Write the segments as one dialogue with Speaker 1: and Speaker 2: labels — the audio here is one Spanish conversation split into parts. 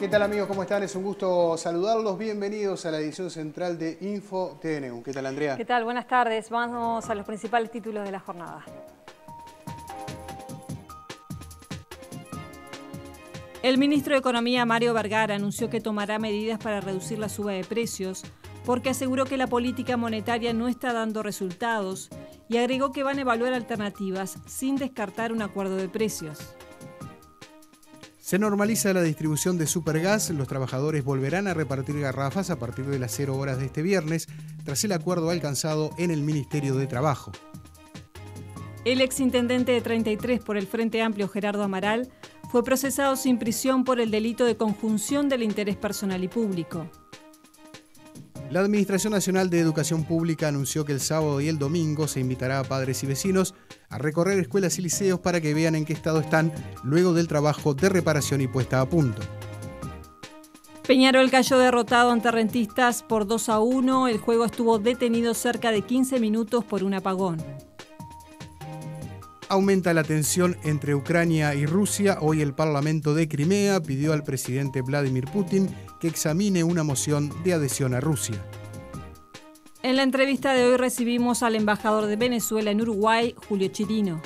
Speaker 1: ¿Qué tal amigos? ¿Cómo están? Es un gusto saludarlos. Bienvenidos a la edición central de Info TN. ¿Qué tal, Andrea?
Speaker 2: ¿Qué tal? Buenas tardes. Vamos a los principales títulos de la jornada. El ministro de Economía, Mario Vergara, anunció que tomará medidas para reducir la suba de precios porque aseguró que la política monetaria no está dando resultados y agregó que van a evaluar alternativas sin descartar un acuerdo de precios.
Speaker 1: Se normaliza la distribución de Supergas. Los trabajadores volverán a repartir garrafas a partir de las 0 horas de este viernes, tras el acuerdo alcanzado en el Ministerio de Trabajo.
Speaker 2: El exintendente de 33 por el Frente Amplio, Gerardo Amaral, fue procesado sin prisión por el delito de conjunción del interés personal y público.
Speaker 1: La Administración Nacional de Educación Pública anunció que el sábado y el domingo se invitará a padres y vecinos a recorrer escuelas y liceos para que vean en qué estado están luego del trabajo de reparación y puesta a punto.
Speaker 2: Peñarol cayó derrotado ante Rentistas por 2-1. El juego estuvo detenido cerca de 15 minutos por un apagón.
Speaker 1: Aumenta la tensión entre Ucrania y Rusia. Hoy el Parlamento de Crimea pidió al presidente Vladimir Putin que examine una moción de adhesión a Rusia.
Speaker 2: En la entrevista de hoy recibimos al embajador de Venezuela en Uruguay, Julio Chirino.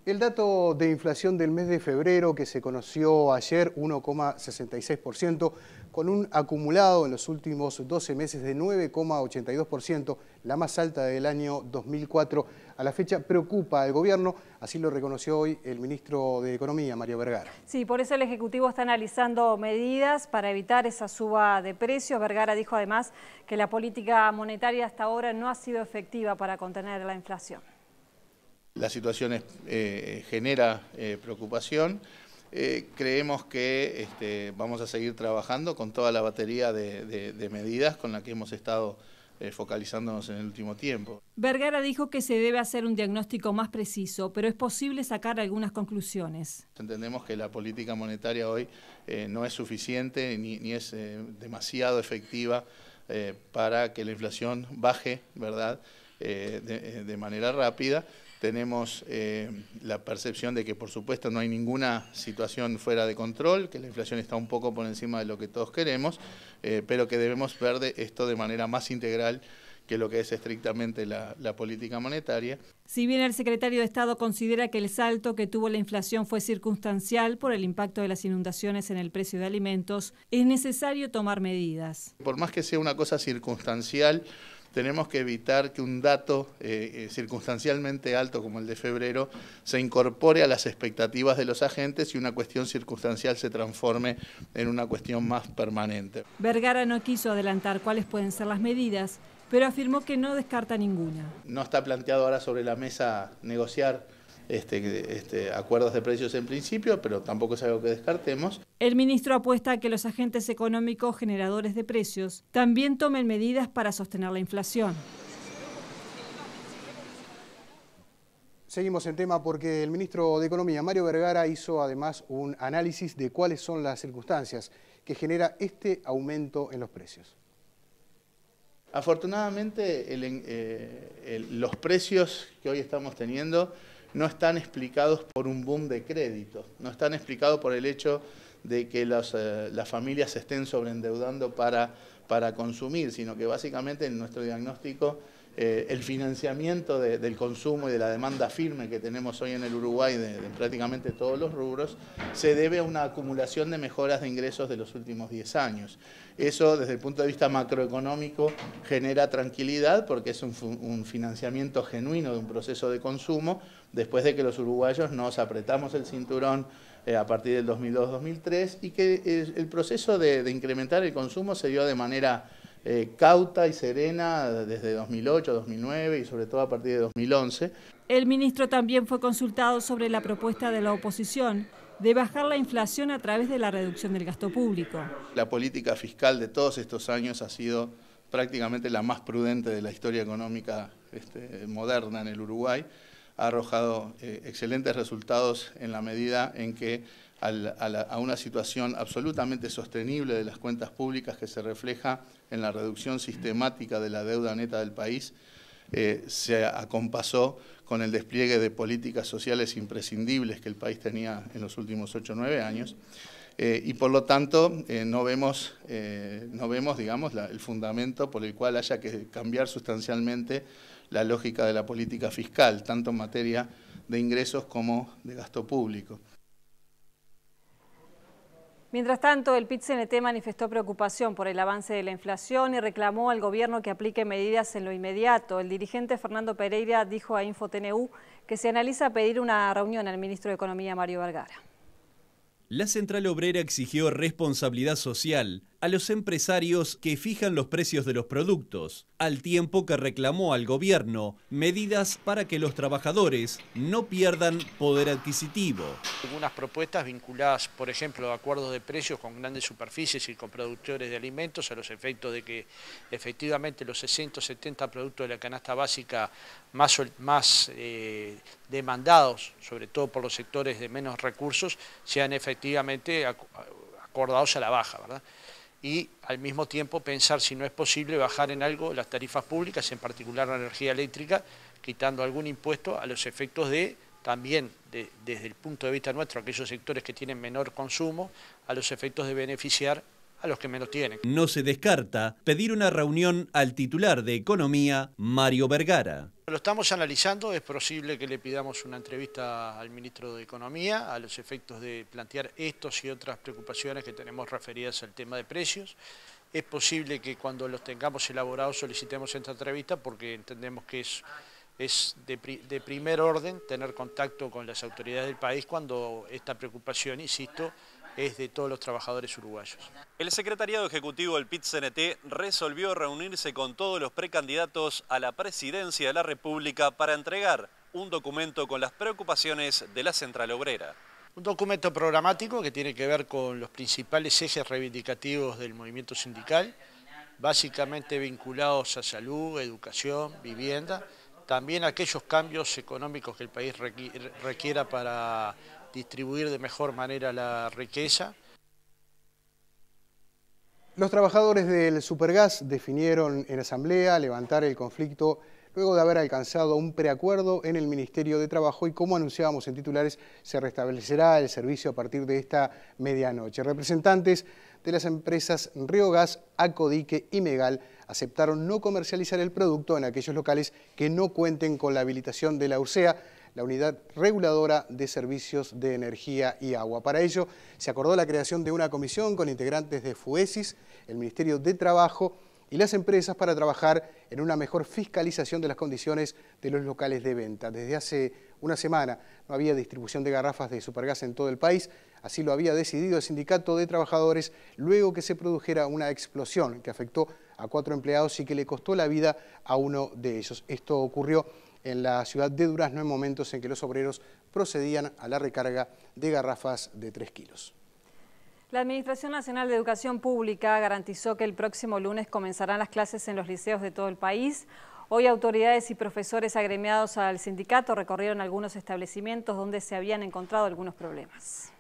Speaker 1: El dato de inflación del mes de febrero, que se conoció ayer, 1,66%, con un acumulado en los últimos 12 meses de 9,82%, la más alta del año 2004. A la fecha preocupa al gobierno, así lo reconoció hoy el ministro de Economía, Mario Vergara.
Speaker 2: Sí, por eso el Ejecutivo está analizando medidas para evitar esa suba de precios. Vergara dijo además que la política monetaria hasta ahora no ha sido efectiva para contener la inflación.
Speaker 3: La situación genera preocupación. Creemos que vamos a seguir trabajando con toda la batería de medidas con la que hemos estado focalizándonos en el último tiempo.
Speaker 2: Vergara dijo que se debe hacer un diagnóstico más preciso, pero es posible sacar algunas conclusiones.
Speaker 3: Entendemos que la política monetaria hoy no es suficiente ni es demasiado efectiva para que la inflación baje, ¿verdad?, de manera rápida. Tenemos la percepción de que, por supuesto, no hay ninguna situación fuera de control, que la inflación está un poco por encima de lo que todos queremos, pero que debemos ver esto de manera más integral que lo que es estrictamente la política monetaria.
Speaker 2: Si bien el secretario de Estado considera que el salto que tuvo la inflación fue circunstancial por el impacto de las inundaciones en el precio de alimentos, es necesario tomar medidas.
Speaker 3: Por más que sea una cosa circunstancial, tenemos que evitar que un dato circunstancialmente alto como el de febrero se incorpore a las expectativas de los agentes y una cuestión circunstancial se transforme en una cuestión más permanente.
Speaker 2: Vergara no quiso adelantar cuáles pueden ser las medidas, pero afirmó que no descarta ninguna.
Speaker 3: No está planteado ahora sobre la mesa negociar acuerdos de precios en principio, pero tampoco es algo que descartemos.
Speaker 2: El ministro apuesta a que los agentes económicos generadores de precios también tomen medidas para sostener la inflación.
Speaker 1: Seguimos en tema porque el ministro de Economía, Mario Vergara, hizo además un análisis de cuáles son las circunstancias que genera este aumento en los precios.
Speaker 3: Afortunadamente, los precios que hoy estamos teniendo no están explicados por un boom de crédito, no están explicados por el hecho de que las familias se estén sobreendeudando para consumir, sino que básicamente en nuestro diagnóstico el financiamiento del consumo y de la demanda firme que tenemos hoy en el Uruguay de prácticamente todos los rubros se debe a una acumulación de mejoras de ingresos de los últimos 10 años. Eso desde el punto de vista macroeconómico genera tranquilidad porque es un financiamiento genuino de un proceso de consumo después de que los uruguayos nos apretamos el cinturón a partir del 2002-2003 y que el proceso de incrementar el consumo se dio de manera cauta y serena desde 2008, 2009 y sobre todo a partir de 2011.
Speaker 2: El ministro también fue consultado sobre la propuesta de la oposición de bajar la inflación a través de la reducción del gasto público.
Speaker 3: La política fiscal de todos estos años ha sido prácticamente la más prudente de la historia económica moderna en el Uruguay. Ha arrojado excelentes resultados en la medida en que a una situación absolutamente sostenible de las cuentas públicas que se refleja en la reducción sistemática de la deuda neta del país, se acompasó con el despliegue de políticas sociales imprescindibles que el país tenía en los últimos 8 o 9 años. Y por lo tanto no vemos digamos, el fundamento por el cual haya que cambiar sustancialmente la lógica de la política fiscal, tanto en materia de ingresos como de gasto público.
Speaker 2: Mientras tanto, el PIT-CNT manifestó preocupación por el avance de la inflación y reclamó al gobierno que aplique medidas en lo inmediato. El dirigente Fernando Pereira dijo a InfoTNU que se analiza pedir una reunión al ministro de Economía, Mario Vergara.
Speaker 4: La Central Obrera exigió responsabilidad social a los empresarios que fijan los precios de los productos, al tiempo que reclamó al gobierno medidas para que los trabajadores no pierdan poder adquisitivo.
Speaker 5: Algunas propuestas vinculadas, por ejemplo, a acuerdos de precios con grandes superficies y con productores de alimentos, a los efectos de que efectivamente los 60 o 70 productos de la canasta básica más demandados, sobre todo por los sectores de menos recursos, sean efectivamente acordados a la baja, ¿verdad? Y al mismo tiempo pensar si no es posible bajar en algo las tarifas públicas, en particular la energía eléctrica, quitando algún impuesto a los efectos de, también desde el punto de vista nuestro, aquellos sectores que tienen menor consumo, a los efectos de beneficiar a los que menos tienen.
Speaker 4: No se descarta pedir una reunión al titular de Economía, Mario Vergara.
Speaker 5: Lo estamos analizando, es posible que le pidamos una entrevista al ministro de Economía a los efectos de plantear estos y otras preocupaciones que tenemos referidas al tema de precios. Es posible que cuando los tengamos elaborados solicitemos esta entrevista porque entendemos que es de primer orden tener contacto con las autoridades del país cuando esta preocupación, insisto, es de todos los trabajadores uruguayos.
Speaker 4: El secretariado ejecutivo del PIT-CNT resolvió reunirse con todos los precandidatos a la presidencia de la República para entregar un documento con las preocupaciones de la Central Obrera.
Speaker 5: Un documento programático que tiene que ver con los principales ejes reivindicativos del movimiento sindical, básicamente vinculados a salud, educación, vivienda, también aquellos cambios económicos que el país requiera para distribuir de mejor manera la riqueza.
Speaker 1: Los trabajadores del Supergas definieron en asamblea levantar el conflicto luego de haber alcanzado un preacuerdo en el Ministerio de Trabajo y, como anunciábamos en titulares, se restablecerá el servicio a partir de esta medianoche. Representantes de las empresas Riogas, Acodique y Megal aceptaron no comercializar el producto en aquellos locales que no cuenten con la habilitación de la URSEA, la Unidad Reguladora de Servicios de Energía y Agua. Para ello, se acordó la creación de una comisión con integrantes de FUESIS, el Ministerio de Trabajo y las empresas para trabajar en una mejor fiscalización de las condiciones de los locales de venta. Desde hace una semana no había distribución de garrafas de Supergas en todo el país, así lo había decidido el Sindicato de Trabajadores luego que se produjera una explosión que afectó a 4 empleados y que le costó la vida a uno de ellos. Esto ocurrió en la ciudad de Durazno en momentos en que los obreros procedían a la recarga de garrafas de 3 kilos.
Speaker 2: La Administración Nacional de Educación Pública garantizó que el próximo lunes comenzarán las clases en los liceos de todo el país. Hoy autoridades y profesores agremiados al sindicato recorrieron algunos establecimientos donde se habían encontrado algunos problemas.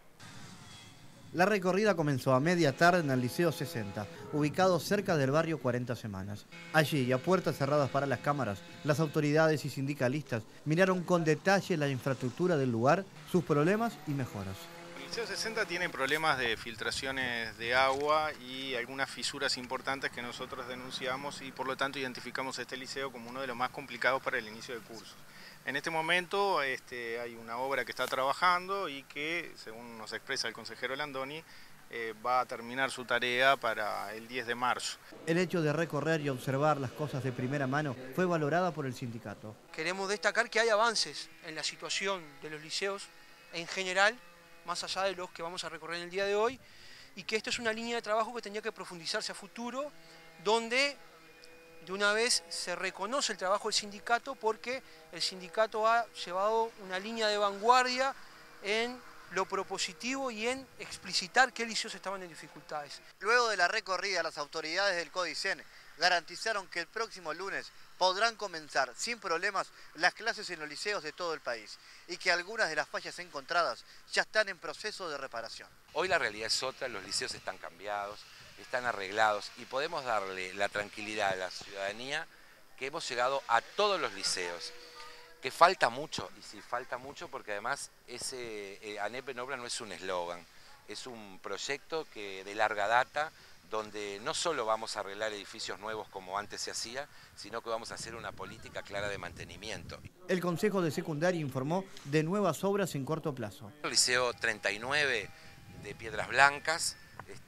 Speaker 6: La recorrida comenzó a media tarde en el Liceo 60, ubicado cerca del barrio 40 Semanas. Allí, y a puertas cerradas para las cámaras, las autoridades y sindicalistas miraron con detalle la infraestructura del lugar, sus problemas y mejoras.
Speaker 7: El Liceo 60 tiene problemas de filtraciones de agua y algunas fisuras importantes que nosotros denunciamos y por lo tanto identificamos este liceo como uno de los más complicados para el inicio de curso. En este momento hay una obra que está trabajando y que, según nos expresa el consejero Landoni, va a terminar su tarea para el 10 de marzo.
Speaker 6: El hecho de recorrer y observar las cosas de primera mano fue valorada por el sindicato.
Speaker 8: Queremos destacar que hay avances en la situación de los liceos en general, más allá de los que vamos a recorrer en el día de hoy, y que esto es una línea de trabajo que tendría que profundizarse a futuro, donde de una vez se reconoce el trabajo del sindicato porque el sindicato ha llevado una línea de vanguardia en lo propositivo y en explicitar qué liceos estaban en dificultades.
Speaker 9: Luego de la recorrida, las autoridades del CODICEN garantizaron que el próximo lunes podrán comenzar sin problemas las clases en los liceos de todo el país y que algunas de las fallas encontradas ya están en proceso de reparación.
Speaker 10: Hoy la realidad es otra, los liceos están cambiados, están arreglados y podemos darle la tranquilidad a la ciudadanía que hemos llegado a todos los liceos. Que falta mucho, y sí, falta mucho porque además ese ANEP en obra no es un eslogan, es un proyecto de larga data, donde no solo vamos a arreglar edificios nuevos como antes se hacía, sino que vamos a hacer una política clara de mantenimiento.
Speaker 6: El Consejo de Secundaria informó de nuevas obras en corto plazo.
Speaker 10: El Liceo 39 de Piedras Blancas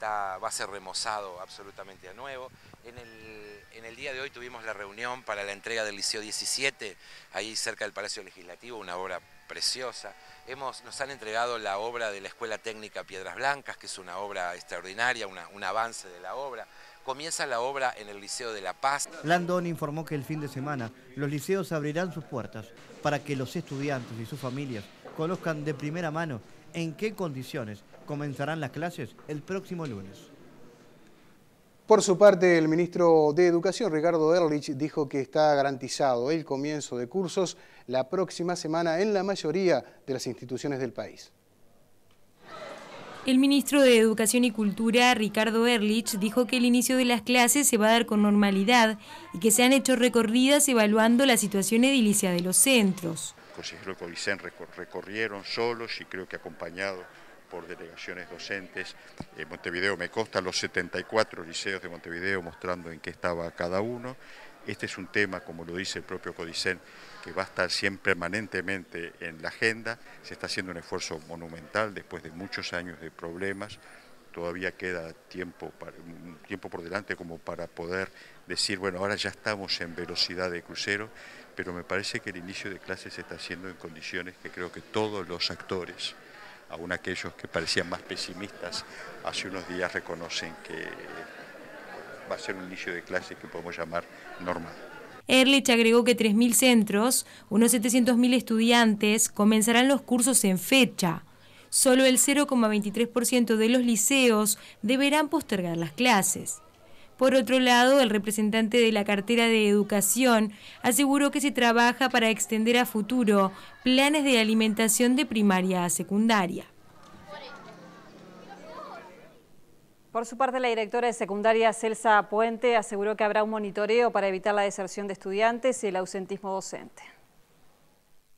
Speaker 10: va a ser remozado absolutamente a nuevo. En el día de hoy tuvimos la reunión para la entrega del Liceo 17, ahí cerca del Palacio Legislativo, una obra preciosa. Nos han entregado la obra de la Escuela Técnica Piedras Blancas, que es una obra extraordinaria, un avance de la obra. Comienza la obra en el Liceo de La Paz.
Speaker 6: Blandón informó que el fin de semana los liceos abrirán sus puertas para que los estudiantes y sus familias conozcan de primera mano en qué condiciones comenzarán las clases el próximo lunes.
Speaker 1: Por su parte, el ministro de Educación, Ricardo Ehrlich, dijo que está garantizado el comienzo de cursos la próxima semana en la mayoría de las instituciones del país.
Speaker 11: El ministro de Educación y Cultura, Ricardo Ehrlich, dijo que el inicio de las clases se va a dar con normalidad y que se han hecho recorridas evaluando la situación edilicia de los centros.
Speaker 12: El consejero Codicen recorrieron solos y creo que acompañados por delegaciones docentes. En Montevideo me consta los 74 liceos de Montevideo mostrando en qué estaba cada uno. Este es un tema, como lo dice el propio Codicen, que va a estar siempre permanentemente en la agenda. Se está haciendo un esfuerzo monumental después de muchos años de problemas. Todavía queda un tiempo por delante como para poder decir, bueno, ahora ya estamos en velocidad de crucero, pero me parece que el inicio de clases se está haciendo en condiciones que creo que todos los actores, aún aquellos que parecían más pesimistas hace unos días, reconocen que va a ser un inicio de clases que podemos llamar normal.
Speaker 11: Ehrlich agregó que 3.000 centros, unos 700.000 estudiantes, comenzarán los cursos en fecha. Solo el 0,23% de los liceos deberán postergar las clases. Por otro lado, el representante de la cartera de Educación aseguró que se trabaja para extender a futuro planes de alimentación de primaria a secundaria.
Speaker 2: Por su parte, la directora de secundaria, Celsa Puente, aseguró que habrá un monitoreo para evitar la deserción de estudiantes y el ausentismo docente.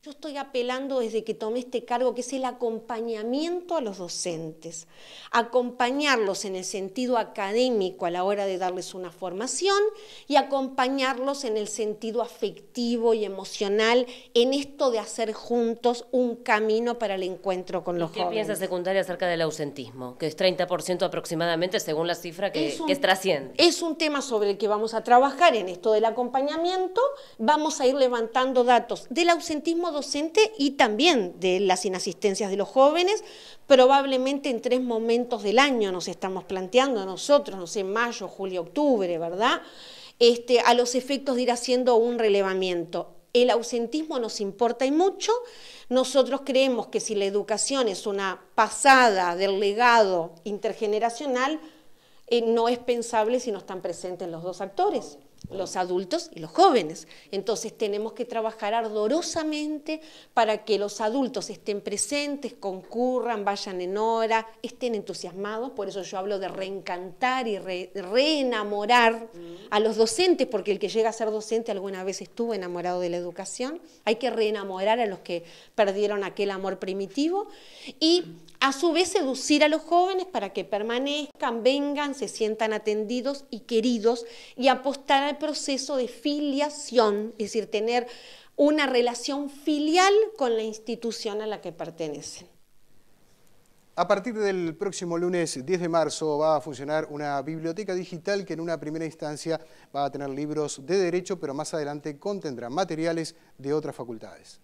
Speaker 13: Yo estoy apelando desde que tomé este cargo, que es el acompañamiento a los docentes, acompañarlos en el sentido académico a la hora de darles una formación y acompañarlos en el sentido afectivo y emocional en esto de hacer juntos un camino para el encuentro con los jóvenes.
Speaker 14: ¿Qué piensa secundaria acerca del ausentismo? Que es 30% aproximadamente según la cifra que trasciende.
Speaker 13: Es un tema sobre el que vamos a trabajar en esto del acompañamiento, vamos a ir levantando datos del ausentismo docente y también de las inasistencias de los jóvenes, probablemente en 3 momentos del año nos estamos planteando nosotros, no sé, mayo, julio, octubre, ¿verdad? A los efectos de ir haciendo un relevamiento. El ausentismo nos importa y mucho. Nosotros creemos que si la educación es una pasada del legado intergeneracional, no es pensable si no están presentes los dos actores, los adultos y los jóvenes. Entonces tenemos que trabajar ardorosamente para que los adultos estén presentes, concurran, vayan en hora, estén entusiasmados. Por eso yo hablo de reencantar y reenamorar a los docentes, porque el que llega a ser docente alguna vez estuvo enamorado de la educación. Hay que reenamorar a los que perdieron aquel amor primitivo y a su vez seducir a los jóvenes para que permanezcan, vengan, se sientan atendidos y queridos y apostar al proceso de filiación, es decir, tener una relación filial con la institución a la que pertenecen.
Speaker 1: A partir del próximo lunes 10 de marzo va a funcionar una biblioteca digital que en una primera instancia va a tener libros de derecho, pero más adelante contendrá materiales de otras facultades.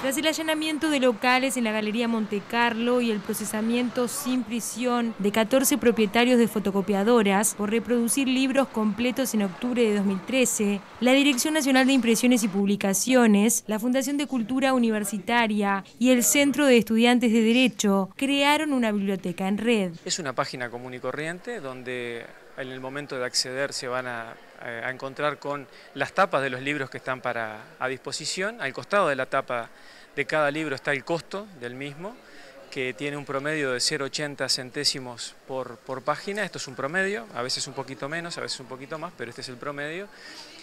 Speaker 11: Tras el allanamiento de locales en la Galería Monte Carlo y el procesamiento sin prisión de 14 propietarios de fotocopiadoras por reproducir libros completos en octubre de 2013, la Dirección Nacional de Impresiones y Publicaciones, la Fundación de Cultura Universitaria y el Centro de Estudiantes de Derecho crearon una biblioteca en red.
Speaker 15: Es una página común y corriente donde en el momento de acceder se van a encontrar con las tapas de los libros que están a disposición. Al costado de la tapa de cada libro está el costo del mismo que tiene un promedio de 0,80 centésimos por página. Esto es un promedio, a veces un poquito menos, a veces un poquito más, pero este es el promedio.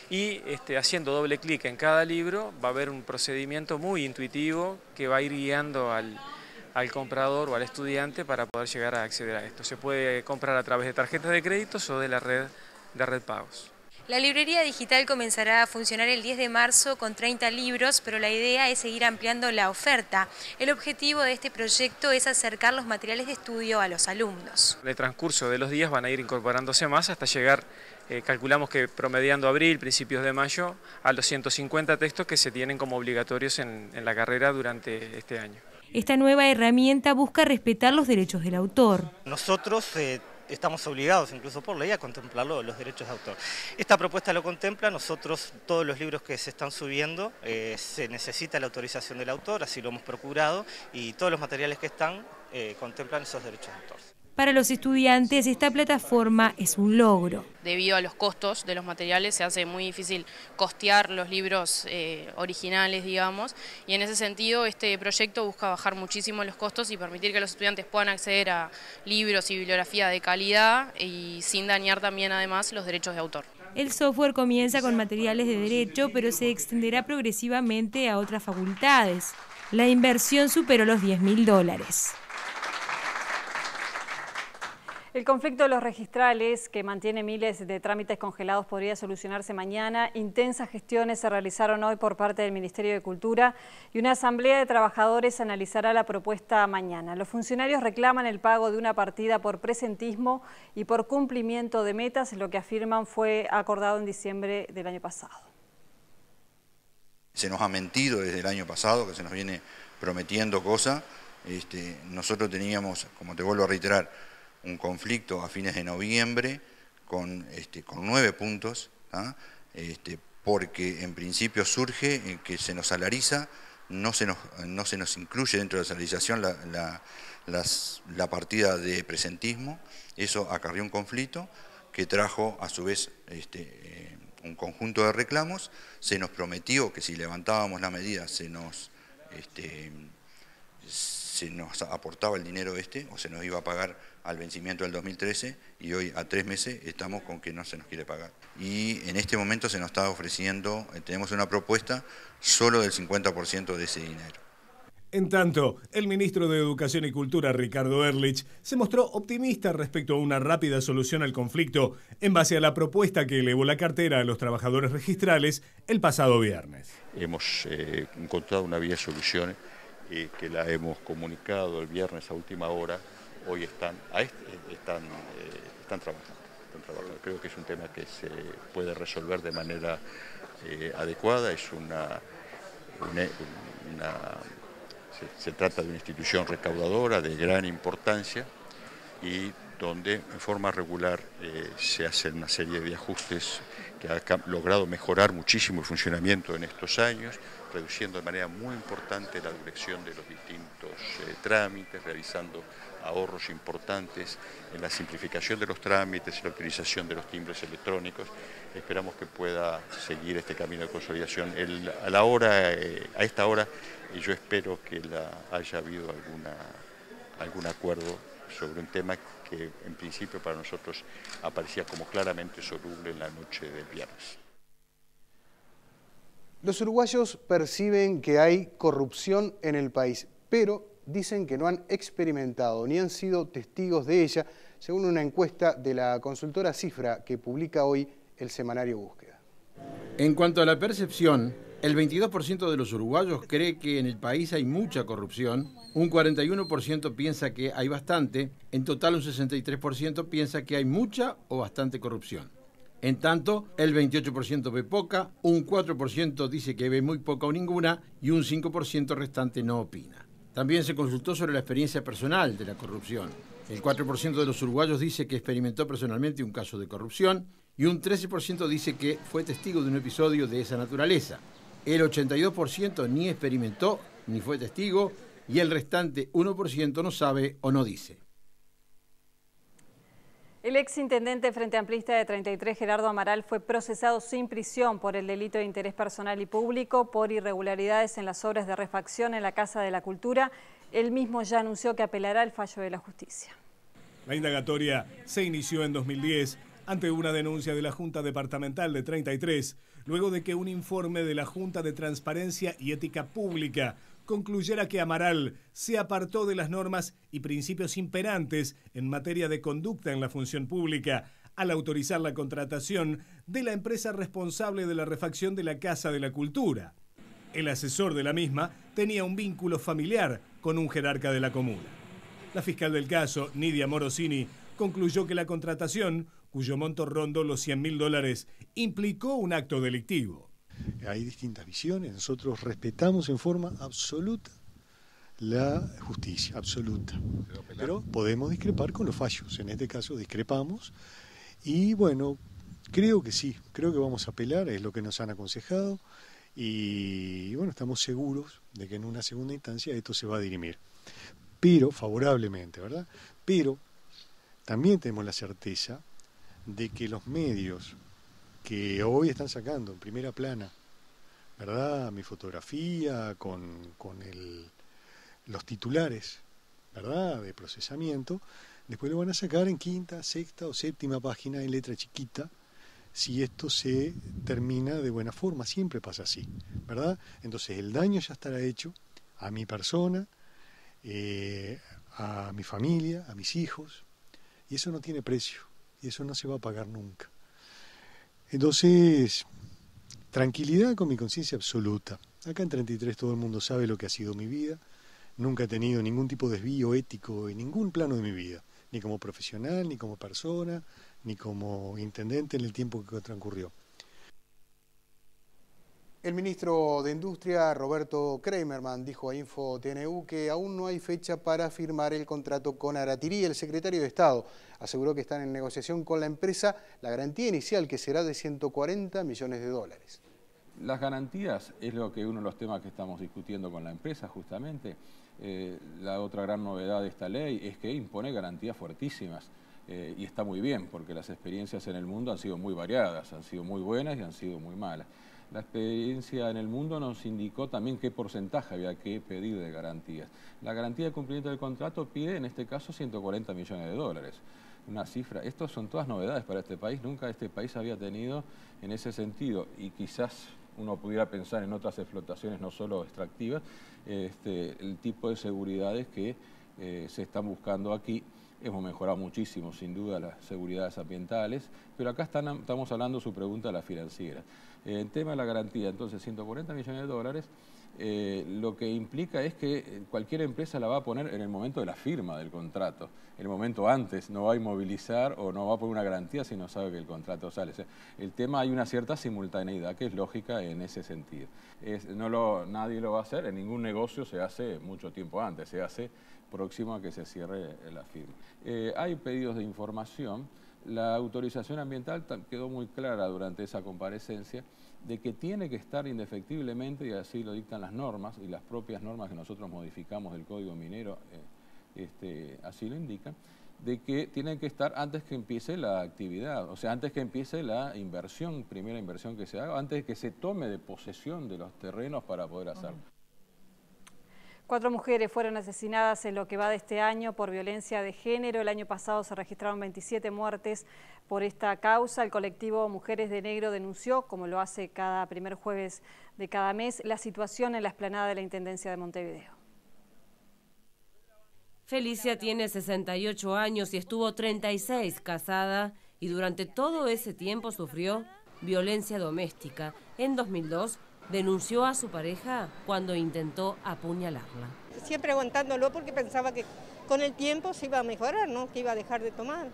Speaker 15: Y haciendo doble clic en cada libro va a haber un procedimiento muy intuitivo que va a ir guiando al comprador o al estudiante para poder llegar a acceder a esto. Se puede comprar a través de tarjetas de créditos o de la red de red pagos.
Speaker 11: La librería digital comenzará a funcionar el 10 de marzo con 30 libros, pero la idea es seguir ampliando la oferta. El objetivo de este proyecto es acercar los materiales de estudio a los alumnos.
Speaker 15: En el transcurso de los días van a ir incorporándose más hasta llegar, calculamos que promediando abril, principios de mayo, a los 150 textos que se tienen como obligatorios en la carrera durante este año.
Speaker 11: Esta nueva herramienta busca respetar los derechos del autor.
Speaker 16: Nosotros estamos obligados, incluso por ley, a contemplarlo, los derechos de autor. Esta propuesta lo contempla. Nosotros, todos los libros que se están subiendo, se necesita la autorización del autor, así lo hemos procurado, y todos los materiales que están contemplan esos derechos de autor.
Speaker 11: Para los estudiantes, esta plataforma es un logro.
Speaker 17: Debido a los costos de los materiales se hace muy difícil costear los libros originales, digamos, y en ese sentido este proyecto busca bajar muchísimo los costos y permitir que los estudiantes puedan acceder a libros y bibliografía de calidad y sin dañar también además los derechos de autor.
Speaker 11: El software comienza con materiales de derecho, pero se extenderá progresivamente a otras facultades. La inversión superó los $10.000.
Speaker 2: El conflicto de los registrales, que mantiene miles de trámites congelados, podría solucionarse mañana. Intensas gestiones se realizaron hoy por parte del Ministerio de Cultura y una asamblea de trabajadores analizará la propuesta mañana. Los funcionarios reclaman el pago de una partida por presentismo y por cumplimiento de metas, lo que afirman fue acordado en diciembre del año pasado.
Speaker 18: Se nos ha mentido desde el año pasado, que se nos viene prometiendo cosas. Nosotros teníamos, como te vuelvo a reiterar, un conflicto a fines de noviembre con 9 puntos, porque en principio surge que se nos salariza, no se nos incluye dentro de la salarización la partida de presentismo. Eso acarrió un conflicto que trajo a su vez un conjunto de reclamos. Se nos prometió que si levantábamos la medida se nos aportaba el dinero o se nos iba a pagar al vencimiento del 2013, y hoy a 3 meses estamos con que no se nos quiere pagar. Y en este momento se nos está ofreciendo, tenemos una propuesta solo del 50% de ese dinero.
Speaker 19: En tanto, el ministro de Educación y Cultura, Ricardo Ehrlich, se mostró optimista respecto a una rápida solución al conflicto en base a la propuesta que elevó la cartera a los trabajadores registrales el pasado viernes.
Speaker 12: Hemos encontrado una vía de solución que la hemos comunicado el viernes a última hora. Hoy están trabajando. Creo que es un tema que se puede resolver de manera adecuada. Se trata de una institución recaudadora de gran importancia y donde en forma regular se hacen una serie de ajustes que ha logrado mejorar muchísimo el funcionamiento en estos años, reduciendo de manera muy importante la duración de los distintos trámites, realizando ahorros importantes en la simplificación de los trámites, en la utilización de los timbres electrónicos. Esperamos que pueda seguir este camino de consolidación. A esta hora yo espero que haya habido algún acuerdo sobre un tema que en principio para nosotros aparecía como claramente soluble en la noche del viernes.
Speaker 1: Los uruguayos perciben que hay corrupción en el país, pero dicen que no han experimentado ni han sido testigos de ella, según una encuesta de la consultora Cifra que publica hoy el semanario Búsqueda.
Speaker 20: En cuanto a la percepción, el 22% de los uruguayos cree que en el país hay mucha corrupción, un 41% piensa que hay bastante, en total un 63% piensa que hay mucha o bastante corrupción. En tanto, el 28% ve poca, un 4% dice que ve muy poca o ninguna y un 5% restante no opina. También se consultó sobre la experiencia personal de la corrupción. El 4% de los uruguayos dice que experimentó personalmente un caso de corrupción y un 13% dice que fue testigo de un episodio de esa naturaleza. El 82% ni experimentó ni fue testigo y el restante 1% no sabe o no dice.
Speaker 2: El exintendente Frente Amplista de 33, Gerardo Amaral, fue procesado sin prisión por el delito de interés personal y público por irregularidades en las obras de refacción en la Casa de la Cultura Él mismo ya anunció que apelará al fallo de la justicia.
Speaker 19: La indagatoria se inició en 2010 ante una denuncia de la Junta Departamental de 33, luego de que un informe de la Junta de Transparencia y Ética Pública concluyera que Amaral se apartó de las normas y principios imperantes en materia de conducta en la función pública al autorizar la contratación de la empresa responsable de la refacción de la Casa de la Cultura. El asesor de la misma tenía un vínculo familiar con un jerarca de la comuna. La fiscal del caso, Nidia Morosini, concluyó que la contratación, cuyo monto rondó los $100.000, implicó un acto delictivo.
Speaker 21: Hay distintas visiones, nosotros respetamos en forma absoluta la justicia, absoluta. Pero podemos discrepar con los fallos, en este caso discrepamos y bueno, creo que sí, creo que vamos a apelar, es lo que nos han aconsejado y bueno, estamos seguros de que en una segunda instancia esto se va a dirimir, pero favorablemente, ¿verdad? Pero también tenemos la certeza de que los medios que hoy están sacando en primera plana, ¿verdad? Mi fotografía con los titulares, ¿verdad? De procesamiento, después lo van a sacar en quinta, sexta o séptima página en letra chiquita, si esto se termina de buena forma, siempre pasa así, ¿verdad? Entonces el daño ya estará hecho a mi persona, a mi familia, a mis hijos, y eso no tiene precio, y eso no se va a pagar nunca. Entonces, tranquilidad con mi conciencia absoluta. Acá en 33 todo el mundo sabe lo que ha sido mi vida. Nunca he tenido ningún tipo de desvío ético en ningún plano de mi vida, ni como profesional, ni como persona, ni como intendente en el tiempo que transcurrió.
Speaker 1: El ministro de Industria, Roberto Kramerman, dijo a InfoTNU que aún no hay fecha para firmar el contrato con Aratirí. El secretario de Estado aseguró que están en negociación con la empresa la garantía inicial, que será de $140 millones.
Speaker 22: Las garantías es lo que uno de los temas que estamos discutiendo con la empresa justamente. La otra gran novedad de esta ley es que impone garantías fuertísimas. Y está muy bien, porque las experiencias en el mundo han sido muy variadas, han sido muy buenas y han sido muy malas. La experiencia en el mundo nos indicó también qué porcentaje había que pedir de garantías. La garantía de cumplimiento del contrato pide, en este caso, $140 millones. Una cifra. Estas son todas novedades para este país. Nunca este país había tenido en ese sentido, y quizás uno pudiera pensar en otras explotaciones no solo extractivas, el tipo de seguridades que se están buscando aquí. Hemos mejorado muchísimo, sin duda, las seguridades ambientales, pero acá estamos hablando su pregunta a la financiera. El tema de la garantía, entonces, $140 millones, lo que implica es que cualquier empresa la va a poner en el momento de la firma del contrato, en el momento antes, no va a inmovilizar o no va a poner una garantía si no sabe que el contrato sale. O sea, el tema, hay una cierta simultaneidad que es lógica en ese sentido. Nadie lo va a hacer, en ningún negocio se hace mucho tiempo antes, se hace próximo a que se cierre la firma. Hay pedidos de información. La autorización ambiental quedó muy clara durante esa comparecencia de que tiene que estar indefectiblemente, y así lo dictan las normas, y las propias normas que nosotros modificamos del Código Minero así lo indican, de que tienen que estar antes que empiece la actividad, o sea, antes que empiece la inversión, primera inversión que se haga, antes de que se tome de posesión de los terrenos para poder hacerlo.
Speaker 2: 4 mujeres fueron asesinadas en lo que va de este año por violencia de género. El año pasado se registraron 27 muertes por esta causa. El colectivo Mujeres de Negro denunció, como lo hace cada primer jueves de cada mes, la situación en la explanada de la Intendencia de Montevideo.
Speaker 14: Felicia tiene 68 años y estuvo 36 casada, y durante todo ese tiempo sufrió violencia doméstica. En 2002 denunció a su pareja cuando intentó apuñalarla.
Speaker 23: Siempre aguantándolo porque pensaba que con el tiempo se iba a mejorar, ¿no? Que iba a dejar de tomar.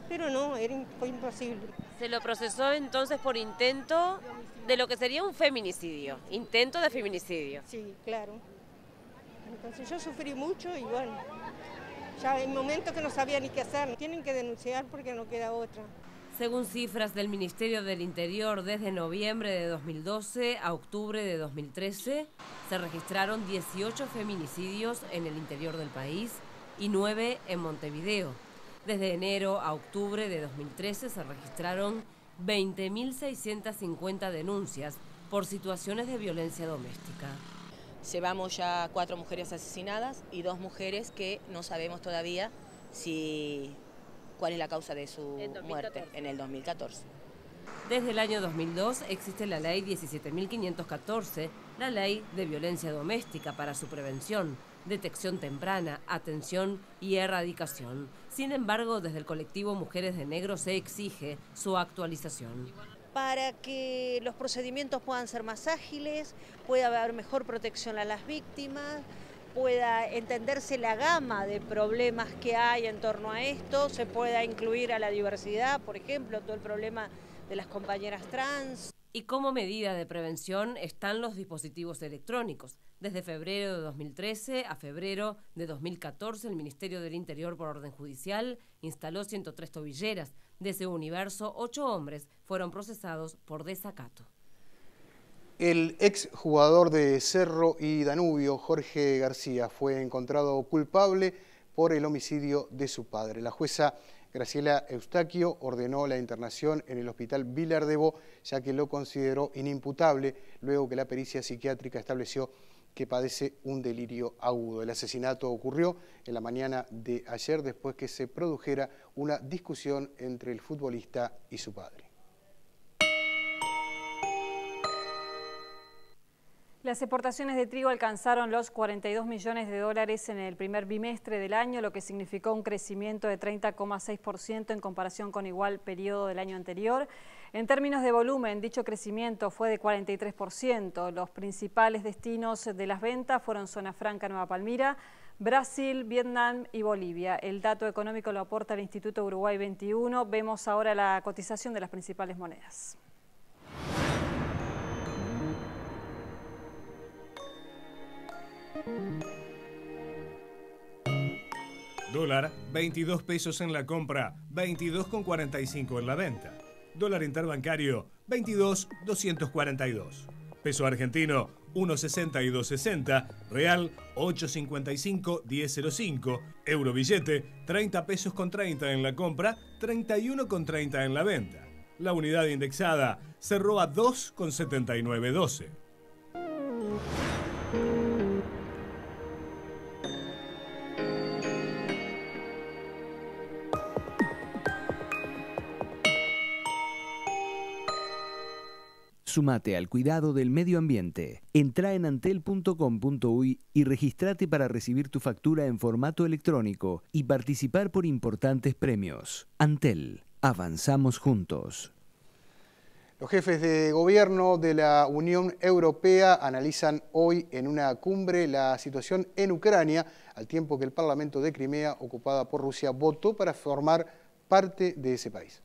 Speaker 23: Pero no, fue imposible.
Speaker 14: Se lo procesó entonces por intento de lo que sería un feminicidio, intento de feminicidio.
Speaker 23: Sí, claro. Entonces yo sufrí mucho y bueno, ya en momentos que no sabía ni qué hacer. Tienen que denunciar porque no queda otra.
Speaker 14: Según cifras del Ministerio del Interior, desde noviembre de 2012 a octubre de 2013, se registraron 18 feminicidios en el interior del país y 9 en Montevideo. Desde enero a octubre de 2013 se registraron 20.650 denuncias por situaciones de violencia doméstica.
Speaker 3: Llevamos ya 4 mujeres asesinadas y 2 mujeres que no sabemos todavía cuál es la causa de su muerte en el 2014.
Speaker 14: Desde el año 2002 existe la Ley 17.514, la Ley de Violencia Doméstica para su prevención, detección temprana, atención y erradicación. Sin embargo, desde el colectivo Mujeres de Negro se exige su actualización.
Speaker 4: Para que los procedimientos puedan ser más ágiles, pueda haber mejor protección a las víctimas, pueda entenderse la gama de problemas que hay en torno a esto, se pueda incluir a la diversidad, por ejemplo, todo el problema de las compañeras trans.
Speaker 14: Y como medida de prevención están los dispositivos electrónicos. Desde febrero de 2013 a febrero de 2014, el Ministerio del Interior, por orden judicial, instaló 103 tobilleras. De ese universo, 8 hombres fueron procesados por desacato.
Speaker 1: El exjugador de Cerro y Danubio, Jorge García, fue encontrado culpable por el homicidio de su padre. La jueza Graciela Eustaquio ordenó la internación en el hospital Vilardebo, ya que lo consideró inimputable, luego que la pericia psiquiátrica estableció que padece un delirio agudo. El asesinato ocurrió en la mañana de ayer, después que se produjera una discusión entre el futbolista y su padre.
Speaker 2: Las exportaciones de trigo alcanzaron los 42 millones de dólares en el primer bimestre del año, lo que significó un crecimiento de 30,6% en comparación con igual periodo del año anterior. En términos de volumen, dicho crecimiento fue de 43%. Los principales destinos de las ventas fueron Zona Franca, Nueva Palmira, Brasil, Vietnam y Bolivia. El dato económico lo aporta el Instituto Uruguay 21. Vemos ahora la cotización de las principales monedas.
Speaker 19: Dólar, 22 pesos en la compra, 22,45 en la venta. Dólar interbancario, 22,242. Peso argentino, 1,6260. Real, 8,55,1005. Euro billete, 30 pesos con 30 en la compra, 31,30 en la venta. La unidad indexada cerró a 2,7912.
Speaker 5: Sumate al cuidado del medio ambiente. Entrá en antel.com.uy y registrate para recibir tu factura en formato electrónico y participar por importantes premios. Antel, avanzamos juntos.
Speaker 1: Los jefes de gobierno de la Unión Europea analizan hoy en una cumbre la situación en Ucrania, al tiempo que el Parlamento de Crimea, ocupada por Rusia, votó para formar parte de ese país.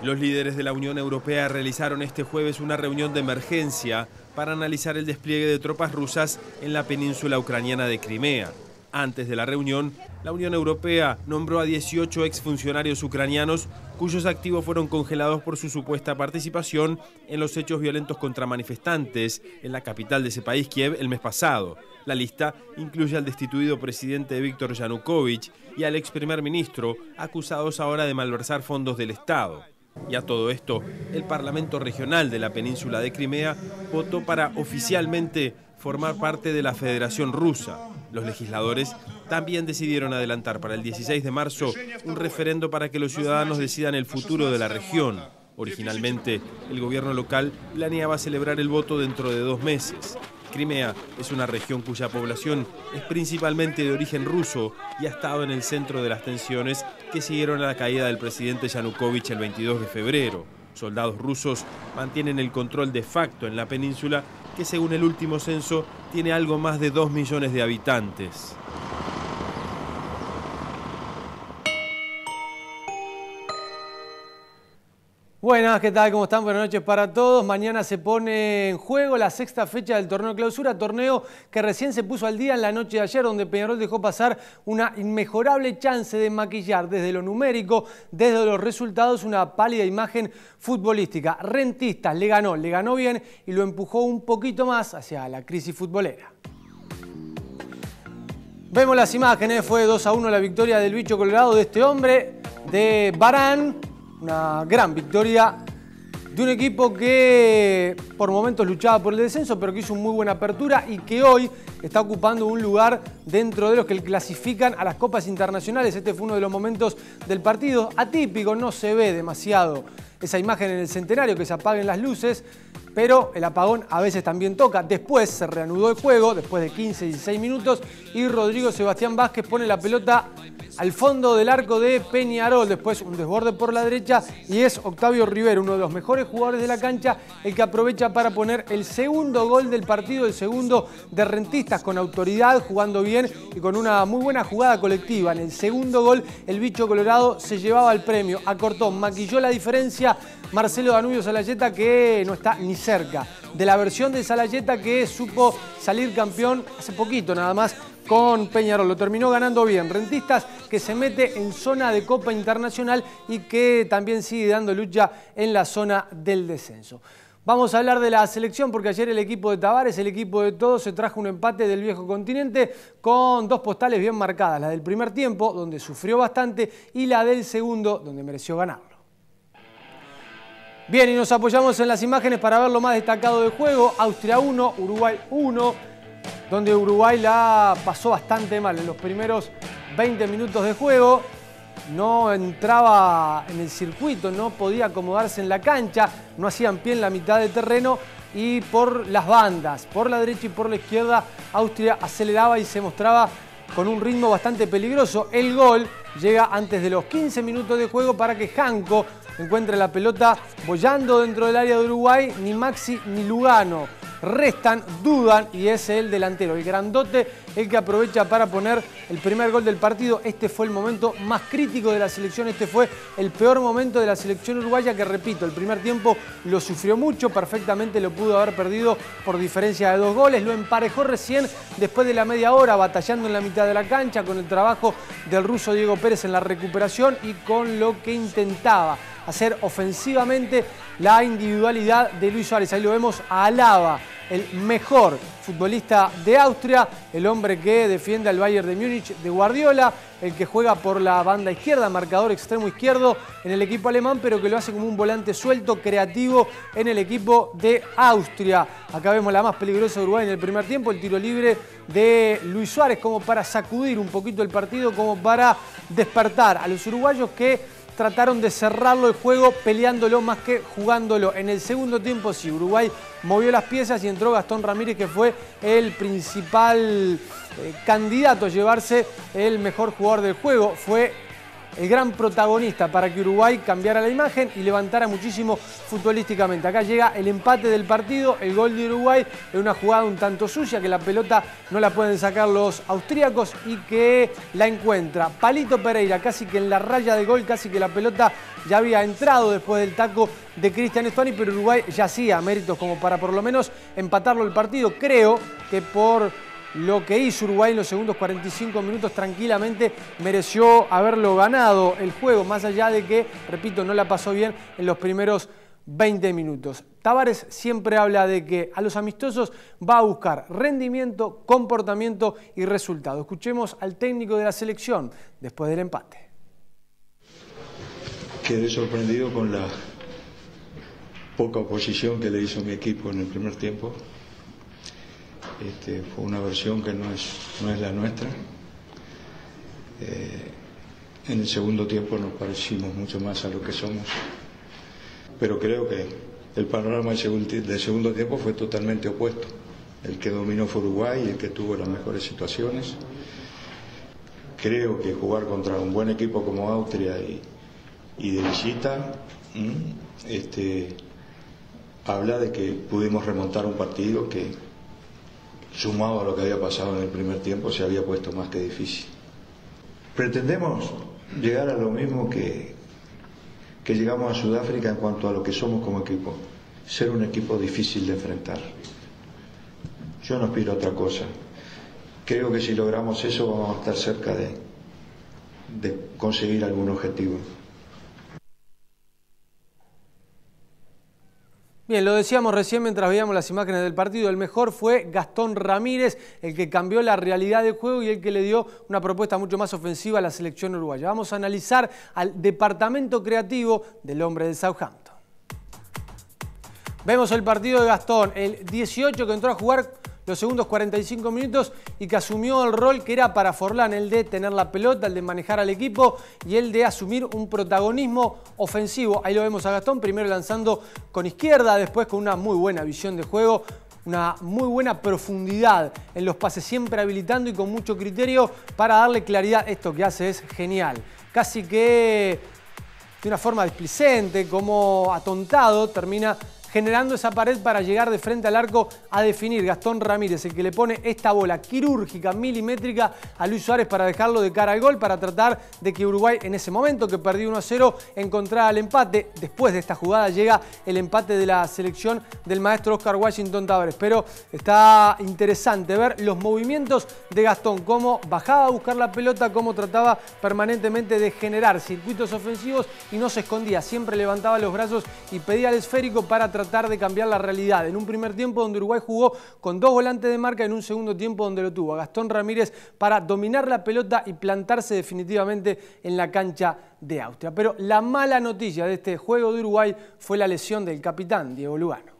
Speaker 24: Los líderes de la Unión Europea realizaron este jueves una reunión de emergencia para analizar el despliegue de tropas rusas en la península ucraniana de Crimea. Antes de la reunión, la Unión Europea nombró a 18 exfuncionarios ucranianos cuyos activos fueron congelados por su supuesta participación en los hechos violentos contra manifestantes en la capital de ese país, Kiev, el mes pasado. La lista incluye al destituido presidente Víktor Yanukovych y al ex primer ministro, acusados ahora de malversar fondos del Estado. Y a todo esto, el Parlamento Regional de la península de Crimea votó para oficialmente formar parte de la Federación Rusa. Los legisladores también decidieron adelantar para el 16 de marzo un referendo para que los ciudadanos decidan el futuro de la región. Originalmente, el gobierno local planeaba celebrar el voto dentro de 2 meses. Crimea es una región cuya población es principalmente de origen ruso y ha estado en el centro de las tensiones que siguieron a la caída del presidente Yanukovych el 22 de febrero. Soldados rusos mantienen el control de facto en la península, que según el último censo tiene algo más de 2 millones de habitantes.
Speaker 25: Buenas, ¿qué tal? ¿Cómo están? Buenas noches para todos. Mañana se pone en juego la 6ª fecha del torneo de clausura, torneo que recién se puso al día en la noche de ayer, donde Peñarol dejó pasar una inmejorable chance de maquillar desde lo numérico, desde los resultados, una pálida imagen futbolística. Rentistas le ganó bien y lo empujó un poquito más hacia la crisis futbolera. Vemos las imágenes, fue 2-1 la victoria del bicho colorado de este hombre, de Barán. Una gran victoria de un equipo que por momentos luchaba por el descenso, pero que hizo una muy buena apertura y que hoy está ocupando un lugar dentro de los que clasifican a las copas internacionales. Este fue uno de los momentos del partido atípico, no se ve demasiado esa imagen en el Centenario, que se apaguen las luces, pero el apagón a veces también toca. Después se reanudó el juego, después de 15-16 minutos, y Rodrigo Sebastián Vázquez pone la pelota al fondo del arco de Peñarol. Después un desborde por la derecha y es Octavio Rivero, uno de los mejores jugadores de la cancha, el que aprovecha para poner el segundo gol del partido, el segundo de Rentistas, con autoridad, jugando bien y con una muy buena jugada colectiva. En el segundo gol el bicho colorado se llevaba el premio, acortó, maquilló la diferencia Marcelo Danubio Salayeta, que no está ni cerca de la versión de Salayeta que supo salir campeón hace poquito nada más con Peñarol. Lo terminó ganando bien. Rentistas, que se mete en zona de Copa Internacional y que también sigue dando lucha en la zona del descenso. Vamos a hablar de la selección porque ayer el equipo de Tavares, el equipo de todos, se trajo un empate del viejo continente con dos postales bien marcadas. La del primer tiempo, donde sufrió bastante, y la del segundo, donde mereció ganarlo. Bien, y nos apoyamos en las imágenes para ver lo más destacado del juego. Austria 1, Uruguay 1, donde Uruguay la pasó bastante mal en los primeros 20 minutos de juego. No entraba en el circuito, no podía acomodarse en la cancha, no hacían pie en la mitad del terreno y por las bandas, por la derecha y por la izquierda, Austria aceleraba y se mostraba con un ritmo bastante peligroso. El gol llega antes de los 15 minutos de juego para que Janko encuentre la pelota boyando dentro del área de Uruguay. Ni Maxi ni Lugano restan, dudan, y es el delantero, el grandote, el que aprovecha para poner el primer gol del partido. Este fue el momento más crítico de la selección, este fue el peor momento de la selección uruguaya, que repito, el primer tiempo lo sufrió mucho, perfectamente lo pudo haber perdido por diferencia de 2 goles, lo emparejó recién después de la media hora, batallando en la mitad de la cancha con el trabajo del ruso Diego Pérez en la recuperación y con lo que intentaba hacer ofensivamente la individualidad de Luis Suárez. Ahí lo vemos a Alaba, el mejor futbolista de Austria, el hombre que defiende al Bayern de Múnich de Guardiola, el que juega por la banda izquierda, marcador extremo izquierdo en el equipo alemán, pero que lo hace como un volante suelto, creativo en el equipo de Austria. Acá vemos la más peligrosa de Uruguay en el primer tiempo, el tiro libre de Luis Suárez, como para sacudir un poquito el partido, como para despertar a los uruguayos que trataron de cerrarlo el juego peleándolo más que jugándolo. En el segundo tiempo sí, Uruguay movió las piezas y entró Gastón Ramírez, que fue el principal candidato a llevarse el mejor jugador del juego. Fue el gran protagonista para que Uruguay cambiara la imagen y levantara muchísimo futbolísticamente. Acá llega el empate del partido, el gol de Uruguay en una jugada un tanto sucia, que la pelota no la pueden sacar los austríacos y que la encuentra Palito Pereira casi que en la raya de gol, casi que la pelota ya había entrado después del taco de Cristian Stuani, pero Uruguay ya hacía méritos como para por lo menos empatarlo el partido. Creo que por lo que hizo Uruguay en los segundos 45 minutos tranquilamente mereció haberlo ganado el juego, más allá de que, repito, no la pasó bien en los primeros 20 minutos. Tavares siempre habla de que a los amistosos va a buscar rendimiento, comportamiento y resultado. Escuchemos al técnico de la selección después del empate.
Speaker 6: Quedé sorprendido con la poca oposición que le hizo mi equipo en el primer tiempo. Fue una versión que no es la nuestra. En el segundo tiempo nos parecimos mucho más a lo que somos, pero creo que el panorama del segundo tiempo fue totalmente opuesto. El que dominó fue Uruguay, el que tuvo las mejores situaciones. Creo que jugar contra un buen equipo como Austria y de visita habla de que pudimos remontar un partido que, sumado a lo que había pasado en el primer tiempo, se había puesto más que difícil. Pretendemos llegar a lo mismo que llegamos a Sudáfrica en cuanto a lo que somos como equipo, ser un equipo difícil de enfrentar. Yo no aspiro a otra cosa. Creo que si logramos eso vamos a estar cerca de conseguir algún objetivo.
Speaker 25: Bien, lo decíamos recién mientras veíamos las imágenes del partido, el mejor fue Gastón Ramírez, el que cambió la realidad del juego y el que le dio una propuesta mucho más ofensiva a la selección uruguaya. Vamos a analizar al departamento creativo del hombre del Southampton. Vemos el partido de Gastón, el 18 que entró a jugar los segundos 45 minutos y que asumió el rol que era para Forlán, el de tener la pelota, el de manejar al equipo y el de asumir un protagonismo ofensivo. Ahí lo vemos a Gastón, primero lanzando con izquierda, después con una muy buena visión de juego, una muy buena profundidad en los pases, siempre habilitando y con mucho criterio para darle claridad. Esto que hace es genial. Casi que de una forma displicente, como atontado, termina generando esa pared para llegar de frente al arco a definir. Gastón Ramírez, el que le pone esta bola quirúrgica, milimétrica a Luis Suárez para dejarlo de cara al gol, para tratar de que Uruguay en ese momento que perdió 1-0 encontrara el empate. Después de esta jugada llega el empate de la selección del maestro Oscar Washington Tavares. Pero está interesante ver los movimientos de Gastón, cómo bajaba a buscar la pelota, cómo trataba permanentemente de generar circuitos ofensivos y no se escondía, siempre levantaba los brazos y pedía al esférico para tratar de cambiar la realidad. En un primer tiempo donde Uruguay jugó con 2 volantes de marca, en un segundo tiempo donde lo tuvo a Gastón Ramírez para dominar la pelota y plantarse definitivamente en la cancha de Austria. Pero la mala noticia de este juego de Uruguay fue la lesión del capitán Diego Lugano.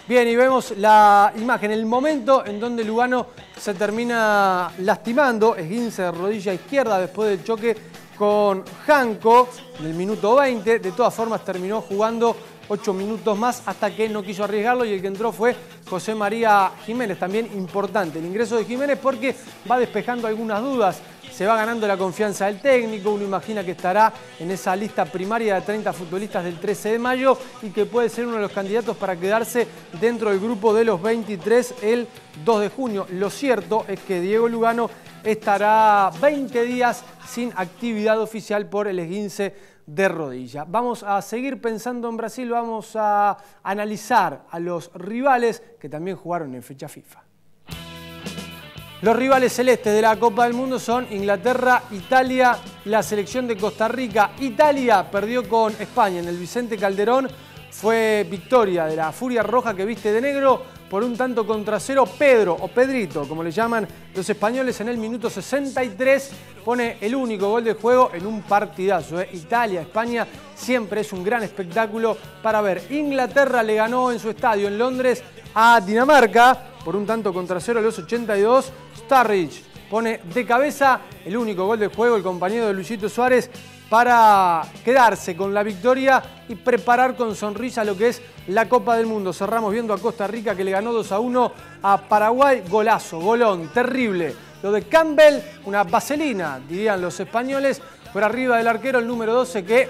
Speaker 25: Bien, y vemos la imagen, el momento en donde Lugano se termina lastimando, esguince de rodilla izquierda después del choque con Janco en el minuto 20. De todas formas terminó jugando 8 minutos más hasta que no quiso arriesgarlo y el que entró fue José María Jiménez. También importante el ingreso de Jiménez porque va despejando algunas dudas, se va ganando la confianza del técnico, uno imagina que estará en esa lista primaria de 30 futbolistas del 13 de mayo y que puede ser uno de los candidatos para quedarse dentro del grupo de los 23 el 2 de junio. Lo cierto es que Diego Lugano estará 20 días sin actividad oficial por el esguince de rodilla. Vamos a seguir pensando en Brasil, vamos a analizar a los rivales que también jugaron en fecha FIFA. Los rivales celestes de la Copa del Mundo son Inglaterra, Italia, la selección de Costa Rica. Italia perdió con España en el Vicente Calderón. Fue victoria de la Furia Roja que viste de negro por un tanto contra 0. Pedro, o Pedrito, como le llaman los españoles, en el minuto 63 pone el único gol del juego en un partidazo. Italia, España, siempre es un gran espectáculo para ver. Inglaterra le ganó en su estadio en Londres a Dinamarca por un tanto contra 0 a los 82. Sturridge pone de cabeza el único gol del juego, el compañero de Luisito Suárez, para quedarse con la victoria y preparar con sonrisa lo que es la Copa del Mundo. Cerramos viendo a Costa Rica que le ganó 2-1 a Paraguay. Golazo, golón, terrible. Lo de Campbell, una vaselina, dirían los españoles, por arriba del arquero el número 12 que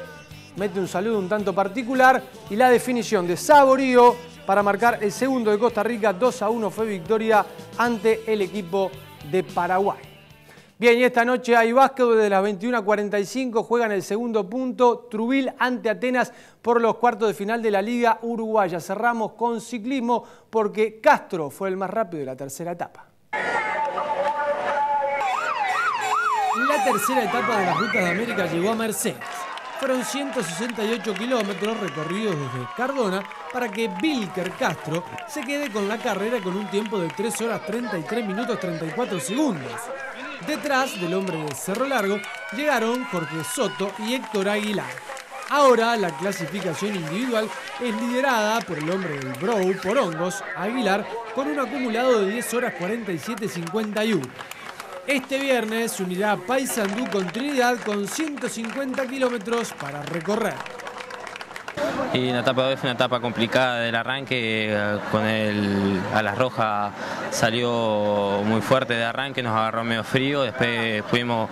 Speaker 25: mete un saludo un tanto particular y la definición de Saborío para marcar el segundo de Costa Rica. 2-1 fue victoria ante el equipo de Paraguay. Bien, y esta noche hay básquet desde las 21:45, juegan el segundo punto, Trubil ante Atenas por los cuartos de final de la Liga Uruguaya. Cerramos con ciclismo porque Castro fue el más rápido de la tercera etapa. La tercera etapa de las Rutas de América llegó a Mercedes. Fueron 168 kilómetros recorridos desde Cardona para que Vilker Castro se quede con la carrera con un tiempo de 3 horas 33 minutos 34 segundos. Detrás del hombre de Cerro Largo llegaron Jorge Soto y Héctor Aguilar. Ahora la clasificación individual es liderada por el hombre del Brou Porongos, Aguilar, con un acumulado de 10 horas 47:51. Este viernes se unirá Paysandú con Trinidad con 150 kilómetros para recorrer.
Speaker 7: Y la etapa de hoy fue una etapa complicada del arranque, con el Alas Rojas salió muy fuerte de arranque, nos agarró medio frío, después pudimos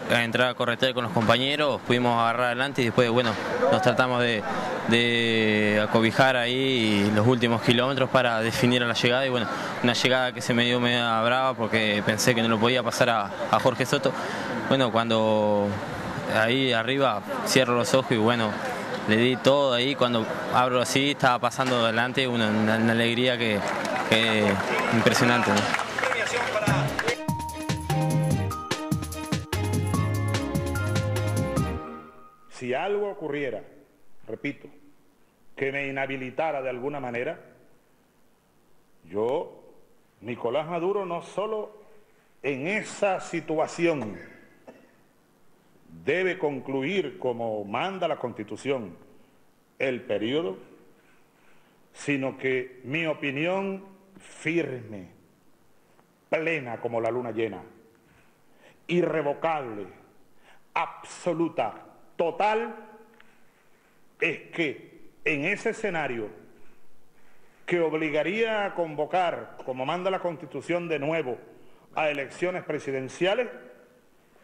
Speaker 7: entrar a corretear con los compañeros, pudimos agarrar adelante y después bueno, nos tratamos de acobijar ahí los últimos kilómetros para definir a la llegada y bueno, una llegada que se me dio media brava porque pensé que no lo podía pasar a Jorge Soto. Bueno, cuando ahí arriba cierro los ojos y bueno, le di todo ahí, cuando abro así estaba pasando adelante, una alegría que impresionante, ¿no?
Speaker 8: Si algo ocurriera, repito, que me inhabilitara de alguna manera, yo, Nicolás Maduro, no solo en esa situación debe concluir como manda la Constitución el periodo, sino que mi opinión firme, plena como la luna llena, irrevocable, absoluta, total, es que en ese escenario que obligaría a convocar, como manda la Constitución de nuevo, a elecciones presidenciales,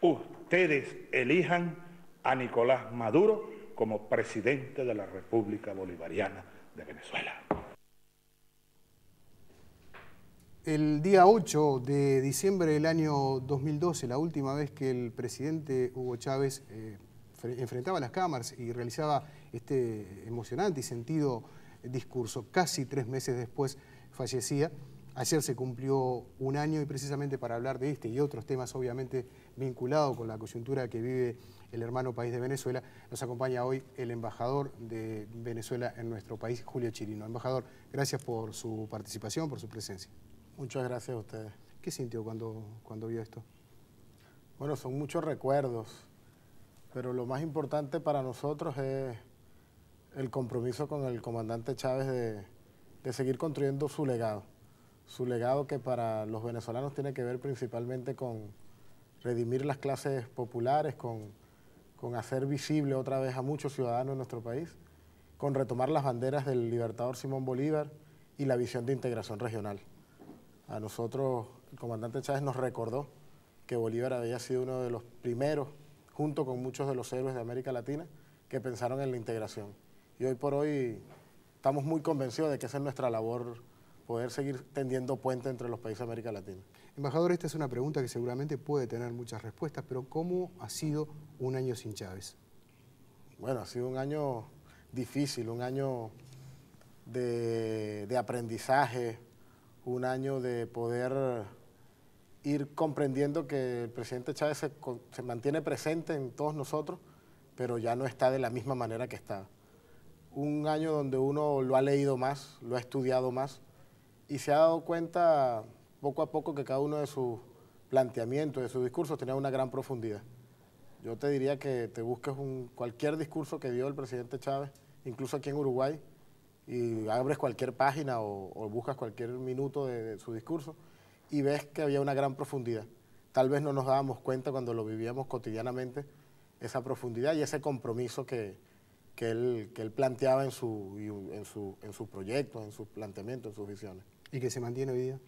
Speaker 8: ustedes elijan a Nicolás Maduro como presidente de la República Bolivariana de Venezuela.
Speaker 1: El día 8 de diciembre del año 2012, la última vez que el presidente Hugo Chávez enfrentaba las cámaras y realizaba este emocionante y sentido discurso, casi 3 meses después fallecía. Ayer se cumplió un año y precisamente para hablar de este y otros temas obviamente vinculados con la coyuntura que vive el hermano país de Venezuela, nos acompaña hoy el embajador de Venezuela en nuestro país, Julio Chirino. Embajador, gracias por su participación, por su presencia.
Speaker 9: Muchas gracias a ustedes.
Speaker 1: ¿Qué sintió cuando vio esto?
Speaker 9: Bueno, son muchos recuerdos, pero lo más importante para nosotros es el compromiso con el comandante Chávez de seguir construyendo su legado que para los venezolanos tiene que ver principalmente con redimir las clases populares, con hacer visible otra vez a muchos ciudadanos de nuestro país, con retomar las banderas del libertador Simón Bolívar y la visión de integración regional. A nosotros, el comandante Chávez nos recordó que Bolívar había sido uno de los primeros, junto con muchos de los héroes de América Latina, que pensaron en la integración. Y hoy por hoy estamos muy convencidos de que esa es nuestra labor, poder seguir tendiendo puentes entre los países de América Latina.
Speaker 1: Embajador, esta es una pregunta que seguramente puede tener muchas respuestas, pero ¿cómo ha sido un año sin Chávez?
Speaker 9: Bueno, ha sido un año difícil, un año de aprendizaje, un año de poder ir comprendiendo que el presidente Chávez se mantiene presente en todos nosotros, pero ya no está de la misma manera que estaba. Un año donde uno lo ha leído más, lo ha estudiado más y se ha dado cuenta poco a poco que cada uno de sus planteamientos, de sus discursos tenía una gran profundidad. Yo te diría que te busques cualquier discurso que dio el presidente Chávez, incluso aquí en Uruguay, y abres cualquier página o buscas cualquier minuto de su discurso y ves que había una gran profundidad. Tal vez no nos dábamos cuenta cuando lo vivíamos cotidianamente, esa profundidad y ese compromiso que él planteaba en sus proyectos, en sus planteamientos, en sus visiones.
Speaker 1: ¿Y que se mantiene hoy día?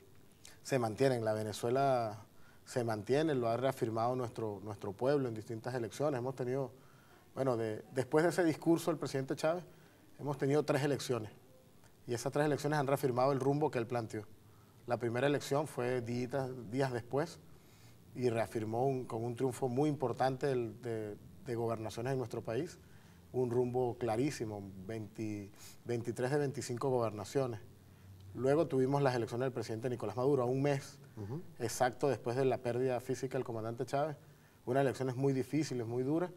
Speaker 9: Se mantiene, en la Venezuela se mantiene, lo ha reafirmado nuestro pueblo en distintas elecciones. Hemos tenido, bueno, después de ese discurso del presidente Chávez, hemos tenido 3 elecciones y esas 3 elecciones han reafirmado el rumbo que él planteó. La primera elección fue días después y reafirmó con un triunfo muy importante de gobernaciones en nuestro país, un rumbo clarísimo, 23 de 25 gobernaciones. Luego tuvimos las elecciones del presidente Nicolás Maduro, a un mes exacto después de la pérdida física del comandante Chávez, unas elecciones muy difíciles, muy duras,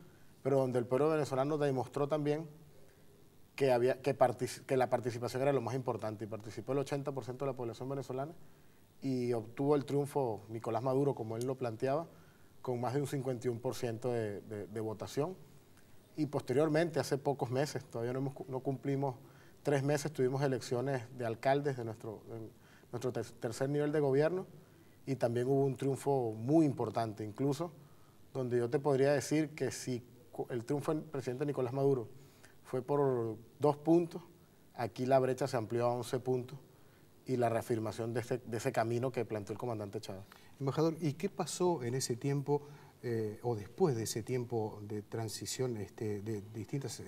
Speaker 9: pero donde el pueblo venezolano demostró también que la participación era lo más importante, y participó el 80% de la población venezolana y obtuvo el triunfo Nicolás Maduro, como él lo planteaba, con más de un 51% de votación. Y posteriormente, hace pocos meses, todavía no cumplimos 3 meses, tuvimos elecciones de alcaldes de nuestro tercer nivel de gobierno y también hubo un triunfo muy importante, incluso donde yo te podría decir que si el triunfo del presidente Nicolás Maduro fue por 2 puntos, aquí la brecha se amplió a 11 puntos y la reafirmación de ese camino que planteó el comandante Chávez.
Speaker 1: Embajador, ¿y qué pasó en ese tiempo o después de ese tiempo de transición de distintas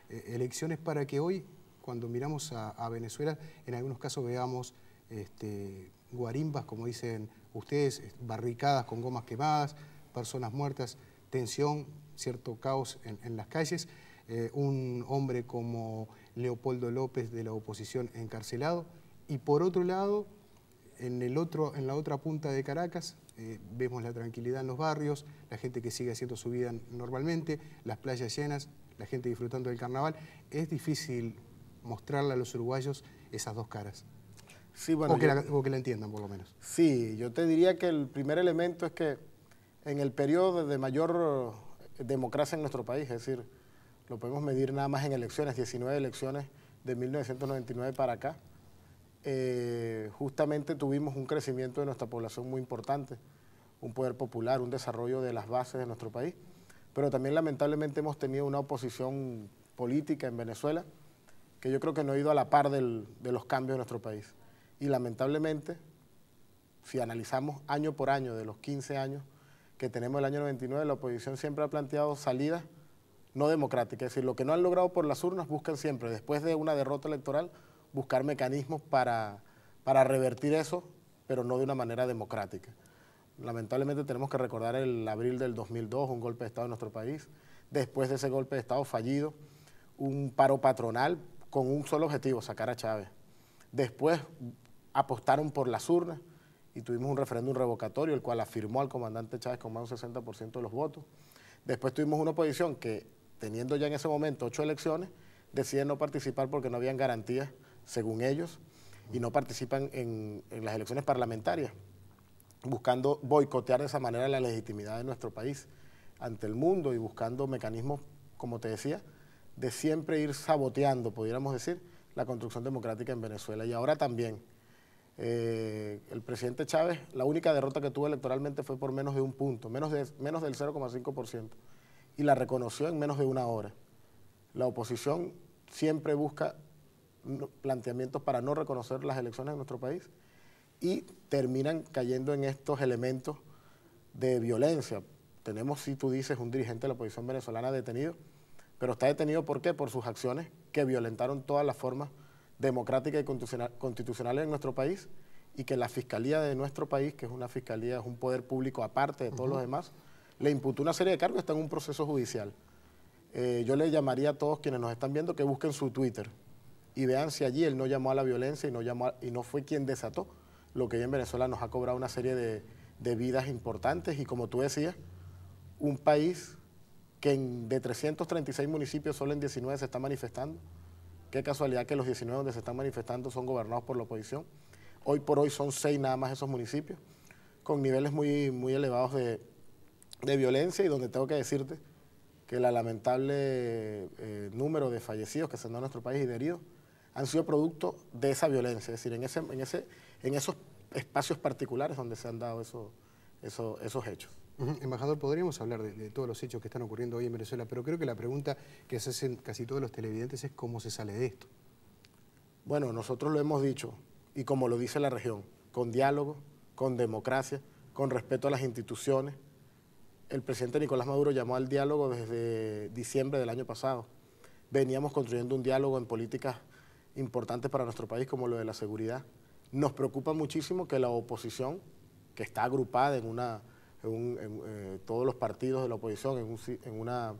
Speaker 1: elecciones para que hoy, cuando miramos a Venezuela, en algunos casos veamos guarimbas, como dicen ustedes, barricadas con gomas quemadas, personas muertas, tensión, cierto caos en las calles, un hombre como Leopoldo López de la oposición encarcelado y por otro lado, en la otra punta de Caracas, vemos la tranquilidad en los barrios, la gente que sigue haciendo su vida normalmente, las playas llenas, la gente disfrutando del carnaval. Es difícil mostrarle a los uruguayos esas 2 caras.
Speaker 9: Sí, bueno,
Speaker 1: o que la entiendan, por lo menos.
Speaker 9: Sí, yo te diría que el primer elemento es que en el periodo de mayor democracia en nuestro país, es decir, lo podemos medir nada más en elecciones, 19 elecciones de 1999 para acá. Justamente tuvimos un crecimiento de nuestra población muy importante, un poder popular, un desarrollo de las bases de nuestro país, pero también lamentablemente hemos tenido una oposición política en Venezuela que yo creo que no ha ido a la par de los cambios de nuestro país. Y lamentablemente, si analizamos año por año, de los 15 años que tenemos el año 99, la oposición siempre ha planteado salidas no democráticas, es decir, lo que no han logrado por las urnas buscan siempre, después de una derrota electoral, buscar mecanismos para revertir eso, pero no de una manera democrática. Lamentablemente tenemos que recordar el abril del 2002, un golpe de Estado en nuestro país. Después de ese golpe de Estado fallido, un paro patronal con un solo objetivo, sacar a Chávez. Después apostaron por las urnas y tuvimos un referéndum revocatorio, el cual afirmó al comandante Chávez con más de un 60% de los votos. Después tuvimos una oposición que, teniendo ya en ese momento 8 elecciones, deciden no participar porque no habían garantías, según ellos, y no participan en las elecciones parlamentarias, buscando boicotear de esa manera la legitimidad de nuestro país ante el mundo y buscando mecanismos, como te decía, de siempre ir saboteando, pudiéramos decir, la construcción democrática en Venezuela. Y ahora también, el presidente Chávez, la única derrota que tuvo electoralmente fue por menos de un punto, menos del 0,5%, y la reconoció en menos de una hora. La oposición siempre busca planteamientos para no reconocer las elecciones en nuestro país y terminan cayendo en estos elementos de violencia. Tenemos, si tú dices, un dirigente de la oposición venezolana detenido, pero está detenido ¿por qué? Por sus acciones que violentaron todas las formas democráticas y constitucionales en nuestro país, y que la Fiscalía de nuestro país, que es una fiscalía, es un poder público aparte de todos los demás, le imputó una serie de cargos, está en un proceso judicial. Yo le llamaría a todos quienes nos están viendo que busquen su Twitter y vean si allí él no llamó a la violencia y no fue quien desató lo que hoy en Venezuela nos ha cobrado una serie de vidas importantes, y como tú decías, un país que de 336 municipios solo en 19 se está manifestando. Qué casualidad que los 19 donde se están manifestando son gobernados por la oposición. Hoy por hoy son 6 nada más esos municipios, con niveles muy, muy elevados de violencia, y donde tengo que decirte que la lamentable número de fallecidos que se han dado en nuestro país y de heridos han sido producto de esa violencia, es decir, en esos espacios particulares donde se han dado esos hechos.
Speaker 1: Embajador, podríamos hablar de todos los hechos que están ocurriendo hoy en Venezuela, pero creo que la pregunta que se hacen casi todos los televidentes es cómo se sale de esto.
Speaker 9: Bueno, nosotros lo hemos dicho, y como lo dice la región, con diálogo, con democracia, con respeto a las instituciones. El presidente Nicolás Maduro llamó al diálogo desde diciembre del año pasado. Veníamos construyendo un diálogo en políticas importantes para nuestro país, como lo de la seguridad. Nos preocupa muchísimo que la oposición, que está agrupada todos los partidos de la oposición en una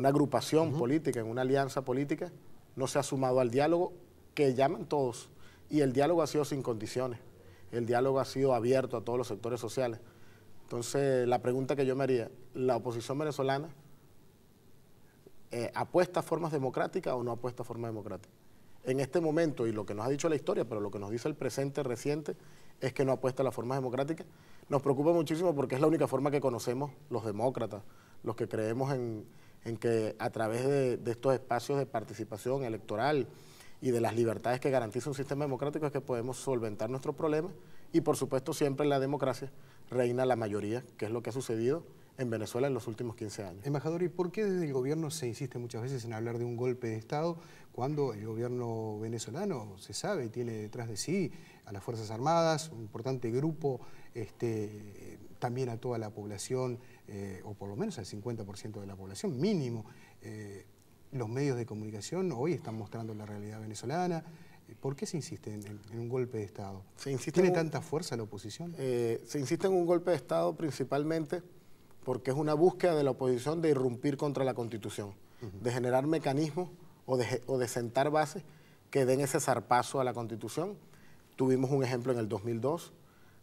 Speaker 9: agrupación política, en una alianza política, no se ha sumado al diálogo que llaman todos. Y el diálogo ha sido sin condiciones, el diálogo ha sido abierto a todos los sectores sociales. Entonces, la pregunta que yo me haría, ¿la oposición venezolana apuesta a formas democráticas o no apuesta a formas democráticas? En este momento, y lo que nos ha dicho la historia, pero lo que nos dice el presente reciente, es que no apuesta a las formas democráticas. Nos preocupa muchísimo porque es la única forma que conocemos los demócratas, los que creemos en que a través de estos espacios de participación electoral y de las libertades que garantiza un sistema democrático es que podemos solventar nuestros problemas, y por supuesto siempre en la democracia reina la mayoría, que es lo que ha sucedido en Venezuela en los últimos 15 años.
Speaker 1: Embajador, ¿y por qué desde el gobierno se insiste muchas veces en hablar de un golpe de Estado cuando el gobierno venezolano, se sabe, tiene detrás de sí a las Fuerzas Armadas, un importante grupo, también a toda la población, o por lo menos al 50% de la población mínimo? Los medios de comunicación hoy están mostrando la realidad venezolana. ¿Por qué se insiste en un golpe de Estado? ¿Tiene tanta fuerza la oposición?
Speaker 9: Se insiste en un golpe de Estado principalmente porque es una búsqueda de la oposición de irrumpir contra la Constitución, de generar mecanismos o de sentar bases que den ese zarpazo a la Constitución. Tuvimos un ejemplo en el 2002,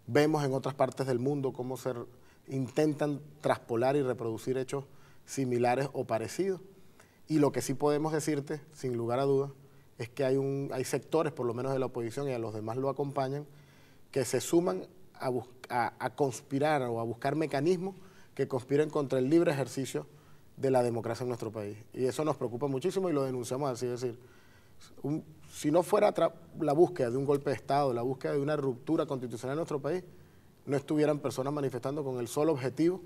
Speaker 9: vemos en otras partes del mundo cómo se intentan traspolar y reproducir hechos similares o parecidos. Y lo que sí podemos decirte, sin lugar a dudas, es que hay sectores, por lo menos de la oposición, y a los demás lo acompañan, que se suman a conspirar o a buscar mecanismos que conspiren contra el libre ejercicio de la democracia en nuestro país. Y eso nos preocupa muchísimo y lo denunciamos así, es decir, si no fuera la búsqueda de un golpe de Estado, la búsqueda de una ruptura constitucional en nuestro país, no estuvieran personas manifestando con el solo objetivo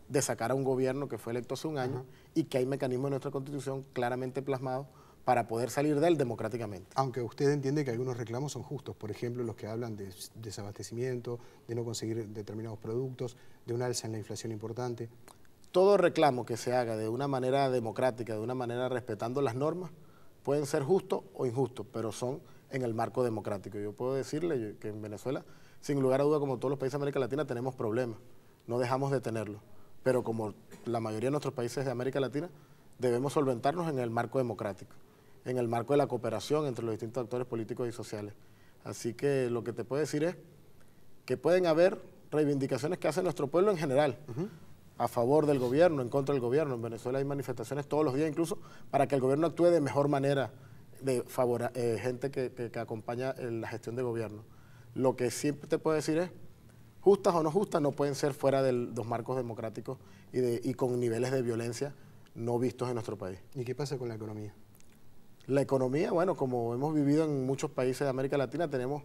Speaker 9: de sacar a un gobierno que fue electo hace un año y que hay mecanismos en nuestra Constitución claramente plasmados para poder salir de él democráticamente.
Speaker 1: Aunque usted entiende que algunos reclamos son justos, por ejemplo, los que hablan de desabastecimiento, de no conseguir determinados productos, de un alza en la inflación importante.
Speaker 9: Todo reclamo que se haga de una manera democrática, de una manera respetando las normas, pueden ser justos o injustos, pero son en el marco democrático. Yo puedo decirle que en Venezuela, sin lugar a duda, como todos los países de América Latina, tenemos problemas, no dejamos de tenerlos, pero como la mayoría de nuestros países de América Latina, debemos solventarnos en el marco democrático, en el marco de la cooperación entre los distintos actores políticos y sociales. Así que lo que te puedo decir es que pueden haber reivindicaciones que hace nuestro pueblo en general, a favor del gobierno, en contra del gobierno. En Venezuela hay manifestaciones todos los días, incluso para que el gobierno actúe de mejor manera, de gente que acompaña la gestión de gobierno. Lo que siempre te puedo decir es, justas o no justas, no pueden ser fuera de los marcos democráticos y con niveles de violencia no vistos en nuestro país.
Speaker 1: ¿Y qué pasa con la economía?
Speaker 9: La economía, bueno, como hemos vivido en muchos países de América Latina, tenemos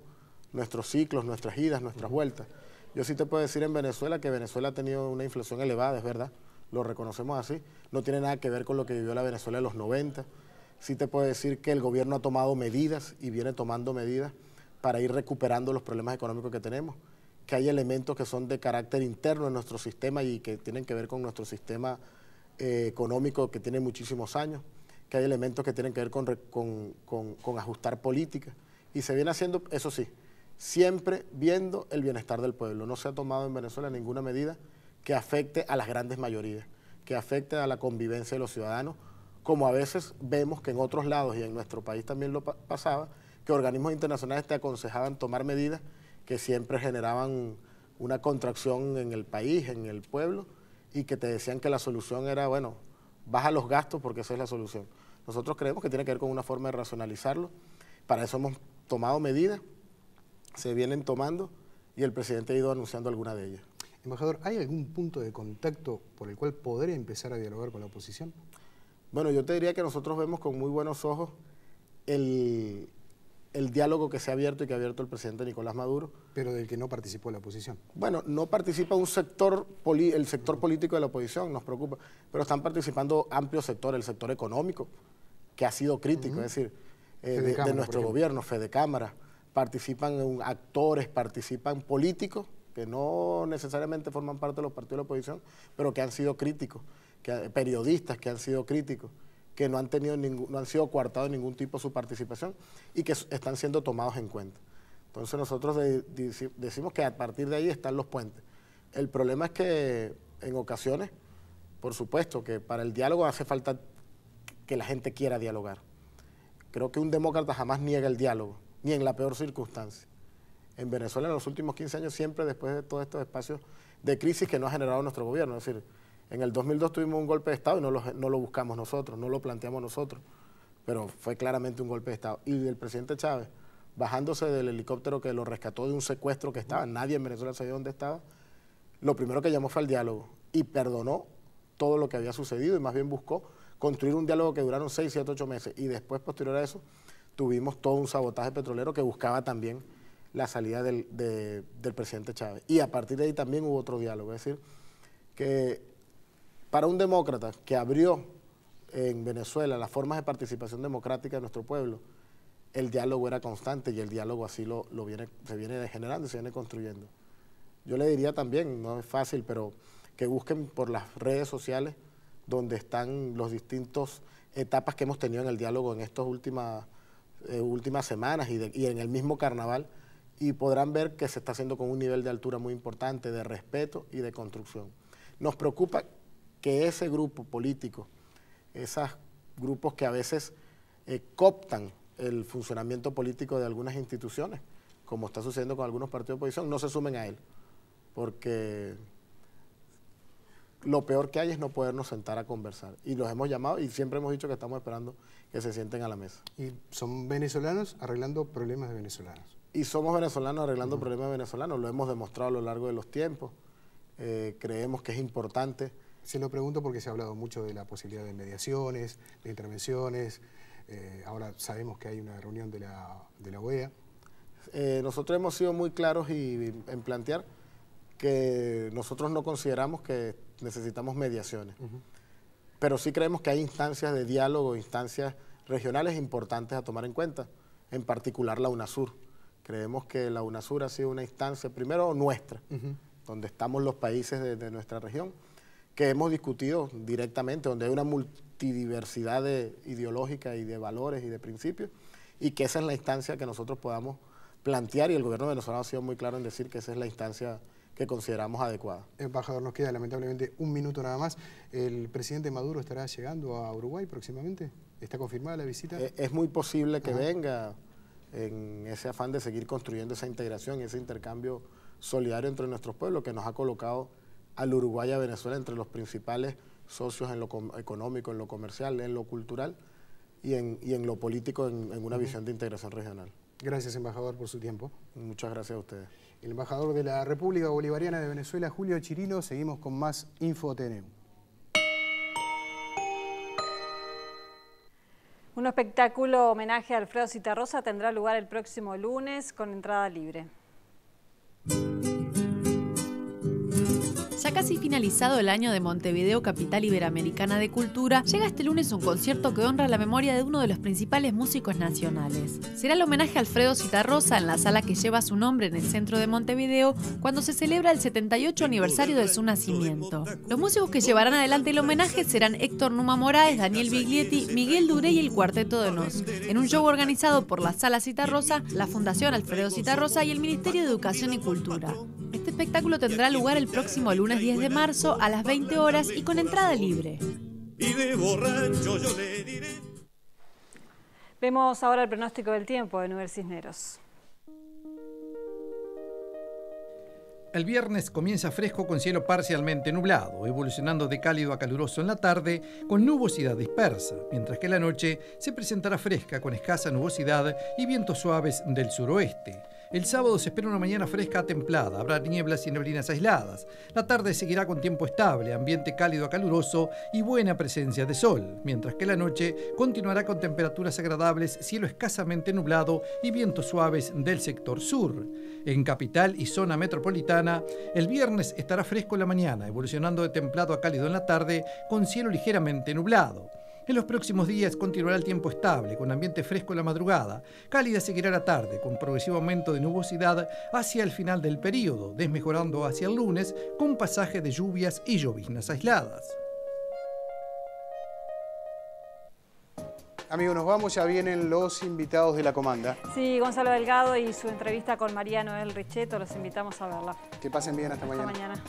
Speaker 9: nuestros ciclos, nuestras idas, nuestras vueltas. Yo sí te puedo decir en Venezuela que Venezuela ha tenido una inflación elevada, es verdad, lo reconocemos así, no tiene nada que ver con lo que vivió la Venezuela en los 90. Sí te puedo decir que el gobierno ha tomado medidas y viene tomando medidas para ir recuperando los problemas económicos que tenemos, que hay elementos que son de carácter interno en nuestro sistema y que tienen que ver con nuestro sistema económico que tiene muchísimos años, que hay elementos que tienen que ver con ajustar políticas, y se viene haciendo, eso sí, siempre viendo el bienestar del pueblo. No se ha tomado en Venezuela ninguna medida que afecte a las grandes mayorías, que afecte a la convivencia de los ciudadanos, como a veces vemos que en otros lados y en nuestro país también lo pasaba, que organismos internacionales te aconsejaban tomar medidas que siempre generaban una contracción en el país, en el pueblo, y que te decían que la solución era, bueno, baja los gastos porque esa es la solución. Nosotros creemos que tiene que ver con una forma de racionalizarlo. Para eso hemos tomado medidas, se vienen tomando y el presidente ha ido anunciando alguna de ellas.
Speaker 1: Embajador, ¿hay algún punto de contacto por el cual podría empezar a dialogar con la oposición?
Speaker 9: Bueno, yo te diría que nosotros vemos con muy buenos ojos el diálogo que se ha abierto y que ha abierto el presidente Nicolás Maduro.
Speaker 1: Pero del que no participó la oposición.
Speaker 9: Bueno, no participa el sector político de la oposición, nos preocupa, pero están participando amplios sectores, el sector económico, que ha sido crítico, es decir, de nuestro gobierno, Fedecámara, participan actores, participan políticos, que no necesariamente forman parte de los partidos de la oposición, pero que han sido críticos, periodistas que han sido críticos, que no han sido coartados en ningún tipo su participación y que están siendo tomados en cuenta. Entonces nosotros decimos que a partir de ahí están los puentes. El problema es que en ocasiones, por supuesto, que para el diálogo hace falta que la gente quiera dialogar. Creo que un demócrata jamás niega el diálogo, ni en la peor circunstancia. En Venezuela en los últimos 15 años, siempre después de todos estos espacios de crisis que no ha generado nuestro gobierno, es decir, en el 2002 tuvimos un golpe de Estado y no lo buscamos nosotros, no lo planteamos nosotros, pero fue claramente un golpe de Estado. Y el presidente Chávez, bajándose del helicóptero que lo rescató de un secuestro que estaba, nadie en Venezuela sabía dónde estaba, lo primero que llamó fue al diálogo y perdonó todo lo que había sucedido y más bien buscó construir un diálogo que duraron 6, 7, 8 meses. Y después, posterior a eso, tuvimos todo un sabotaje petrolero que buscaba también la salida del presidente Chávez. Y a partir de ahí también hubo otro diálogo. Es decir, que para un demócrata que abrió en Venezuela las formas de participación democrática de nuestro pueblo, el diálogo era constante y el diálogo así se viene generando y se viene construyendo. Yo le diría también, no es fácil, pero que busquen por las redes sociales donde están las distintas etapas que hemos tenido en el diálogo en estas últimas semanas y en el mismo carnaval, y podrán ver que se está haciendo con un nivel de altura muy importante, de respeto y de construcción. Nos preocupa que ese grupo político, esos grupos que a veces cooptan el funcionamiento político de algunas instituciones, como está sucediendo con algunos partidos de oposición, no se sumen a él, porque lo peor que hay es no podernos sentar a conversar. Y los hemos llamado y siempre hemos dicho que estamos esperando que se sienten a la mesa.
Speaker 1: Y son venezolanos arreglando problemas de venezolanos.
Speaker 9: Y somos venezolanos arreglando problemas venezolanos, lo hemos demostrado a lo largo de los tiempos. Creemos que es importante
Speaker 1: Se lo pregunto porque se ha hablado mucho de la posibilidad de mediaciones, de intervenciones. Ahora sabemos que hay una reunión de la OEA.
Speaker 9: Nosotros hemos sido muy claros en plantear que nosotros no consideramos que necesitamos mediaciones, pero sí creemos que hay instancias de diálogo, instancias regionales importantes a tomar en cuenta, en particular la UNASUR. Creemos que la UNASUR ha sido una instancia, primero nuestra, donde estamos los países de nuestra región, que hemos discutido directamente, donde hay una multidiversidad ideológica y de valores y de principios, y que esa es la instancia que nosotros podamos plantear, y el gobierno venezolano ha sido muy claro en decir que esa es la instancia que consideramos adecuada.
Speaker 1: Embajador, nos queda lamentablemente un minuto nada más. ¿El presidente Maduro estará llegando a Uruguay próximamente? ¿Está confirmada la visita?
Speaker 9: Es muy posible que venga en ese afán de seguir construyendo esa integración, ese intercambio solidario entre nuestros pueblos que nos ha colocado al Uruguay y a Venezuela entre los principales socios en lo económico, en lo comercial, en lo cultural y en lo político en una visión de integración regional.
Speaker 1: Gracias, embajador, por su tiempo.
Speaker 9: Muchas gracias a ustedes.
Speaker 1: El embajador de la República Bolivariana de Venezuela, Julio Chirino. Seguimos con más InfoTNU.
Speaker 2: Un espectáculo homenaje a Alfredo Zitarrosa tendrá lugar el próximo lunes con entrada libre.
Speaker 10: Ya casi finalizado el año de Montevideo, capital iberoamericana de cultura, llega este lunes un concierto que honra la memoria de uno de los principales músicos nacionales. Será el homenaje a Alfredo Zitarrosa en la sala que lleva su nombre en el centro de Montevideo, cuando se celebra el 78 aniversario de su nacimiento. Los músicos que llevarán adelante el homenaje serán Héctor Numa Moraes, Daniel Biglietti, Miguel Duré y el Cuarteto de Nos, en un show organizado por la Sala Zitarrosa, la Fundación Alfredo Zitarrosa y el Ministerio de Educación y Cultura. Este espectáculo tendrá lugar el próximo lunes 10 de marzo a las 20 horas y con entrada libre.
Speaker 2: Vemos ahora el pronóstico del tiempo de Nubel Cisneros.
Speaker 20: El viernes comienza fresco con cielo parcialmente nublado, evolucionando de cálido a caluroso en la tarde con nubosidad dispersa, mientras que la noche se presentará fresca con escasa nubosidad y vientos suaves del suroeste. El sábado se espera una mañana fresca a templada, habrá nieblas y neblinas aisladas. La tarde seguirá con tiempo estable, ambiente cálido a caluroso y buena presencia de sol, mientras que la noche continuará con temperaturas agradables, cielo escasamente nublado y vientos suaves del sector sur. En capital y zona metropolitana, el viernes estará fresco en la mañana, evolucionando de templado a cálido en la tarde, con cielo ligeramente nublado. En los próximos días continuará el tiempo estable, con ambiente fresco en la madrugada. Cálida seguirá la tarde, con progresivo aumento de nubosidad hacia el final del periodo, desmejorando hacia el lunes, con pasaje de lluvias y lloviznas aisladas.
Speaker 1: Amigos, nos vamos, ya vienen los invitados de la comanda.
Speaker 2: Sí, Gonzalo Delgado y su entrevista con María Noel Richetto, los invitamos a verla.
Speaker 1: Que pasen bien, hasta mañana.
Speaker 2: Hasta mañana.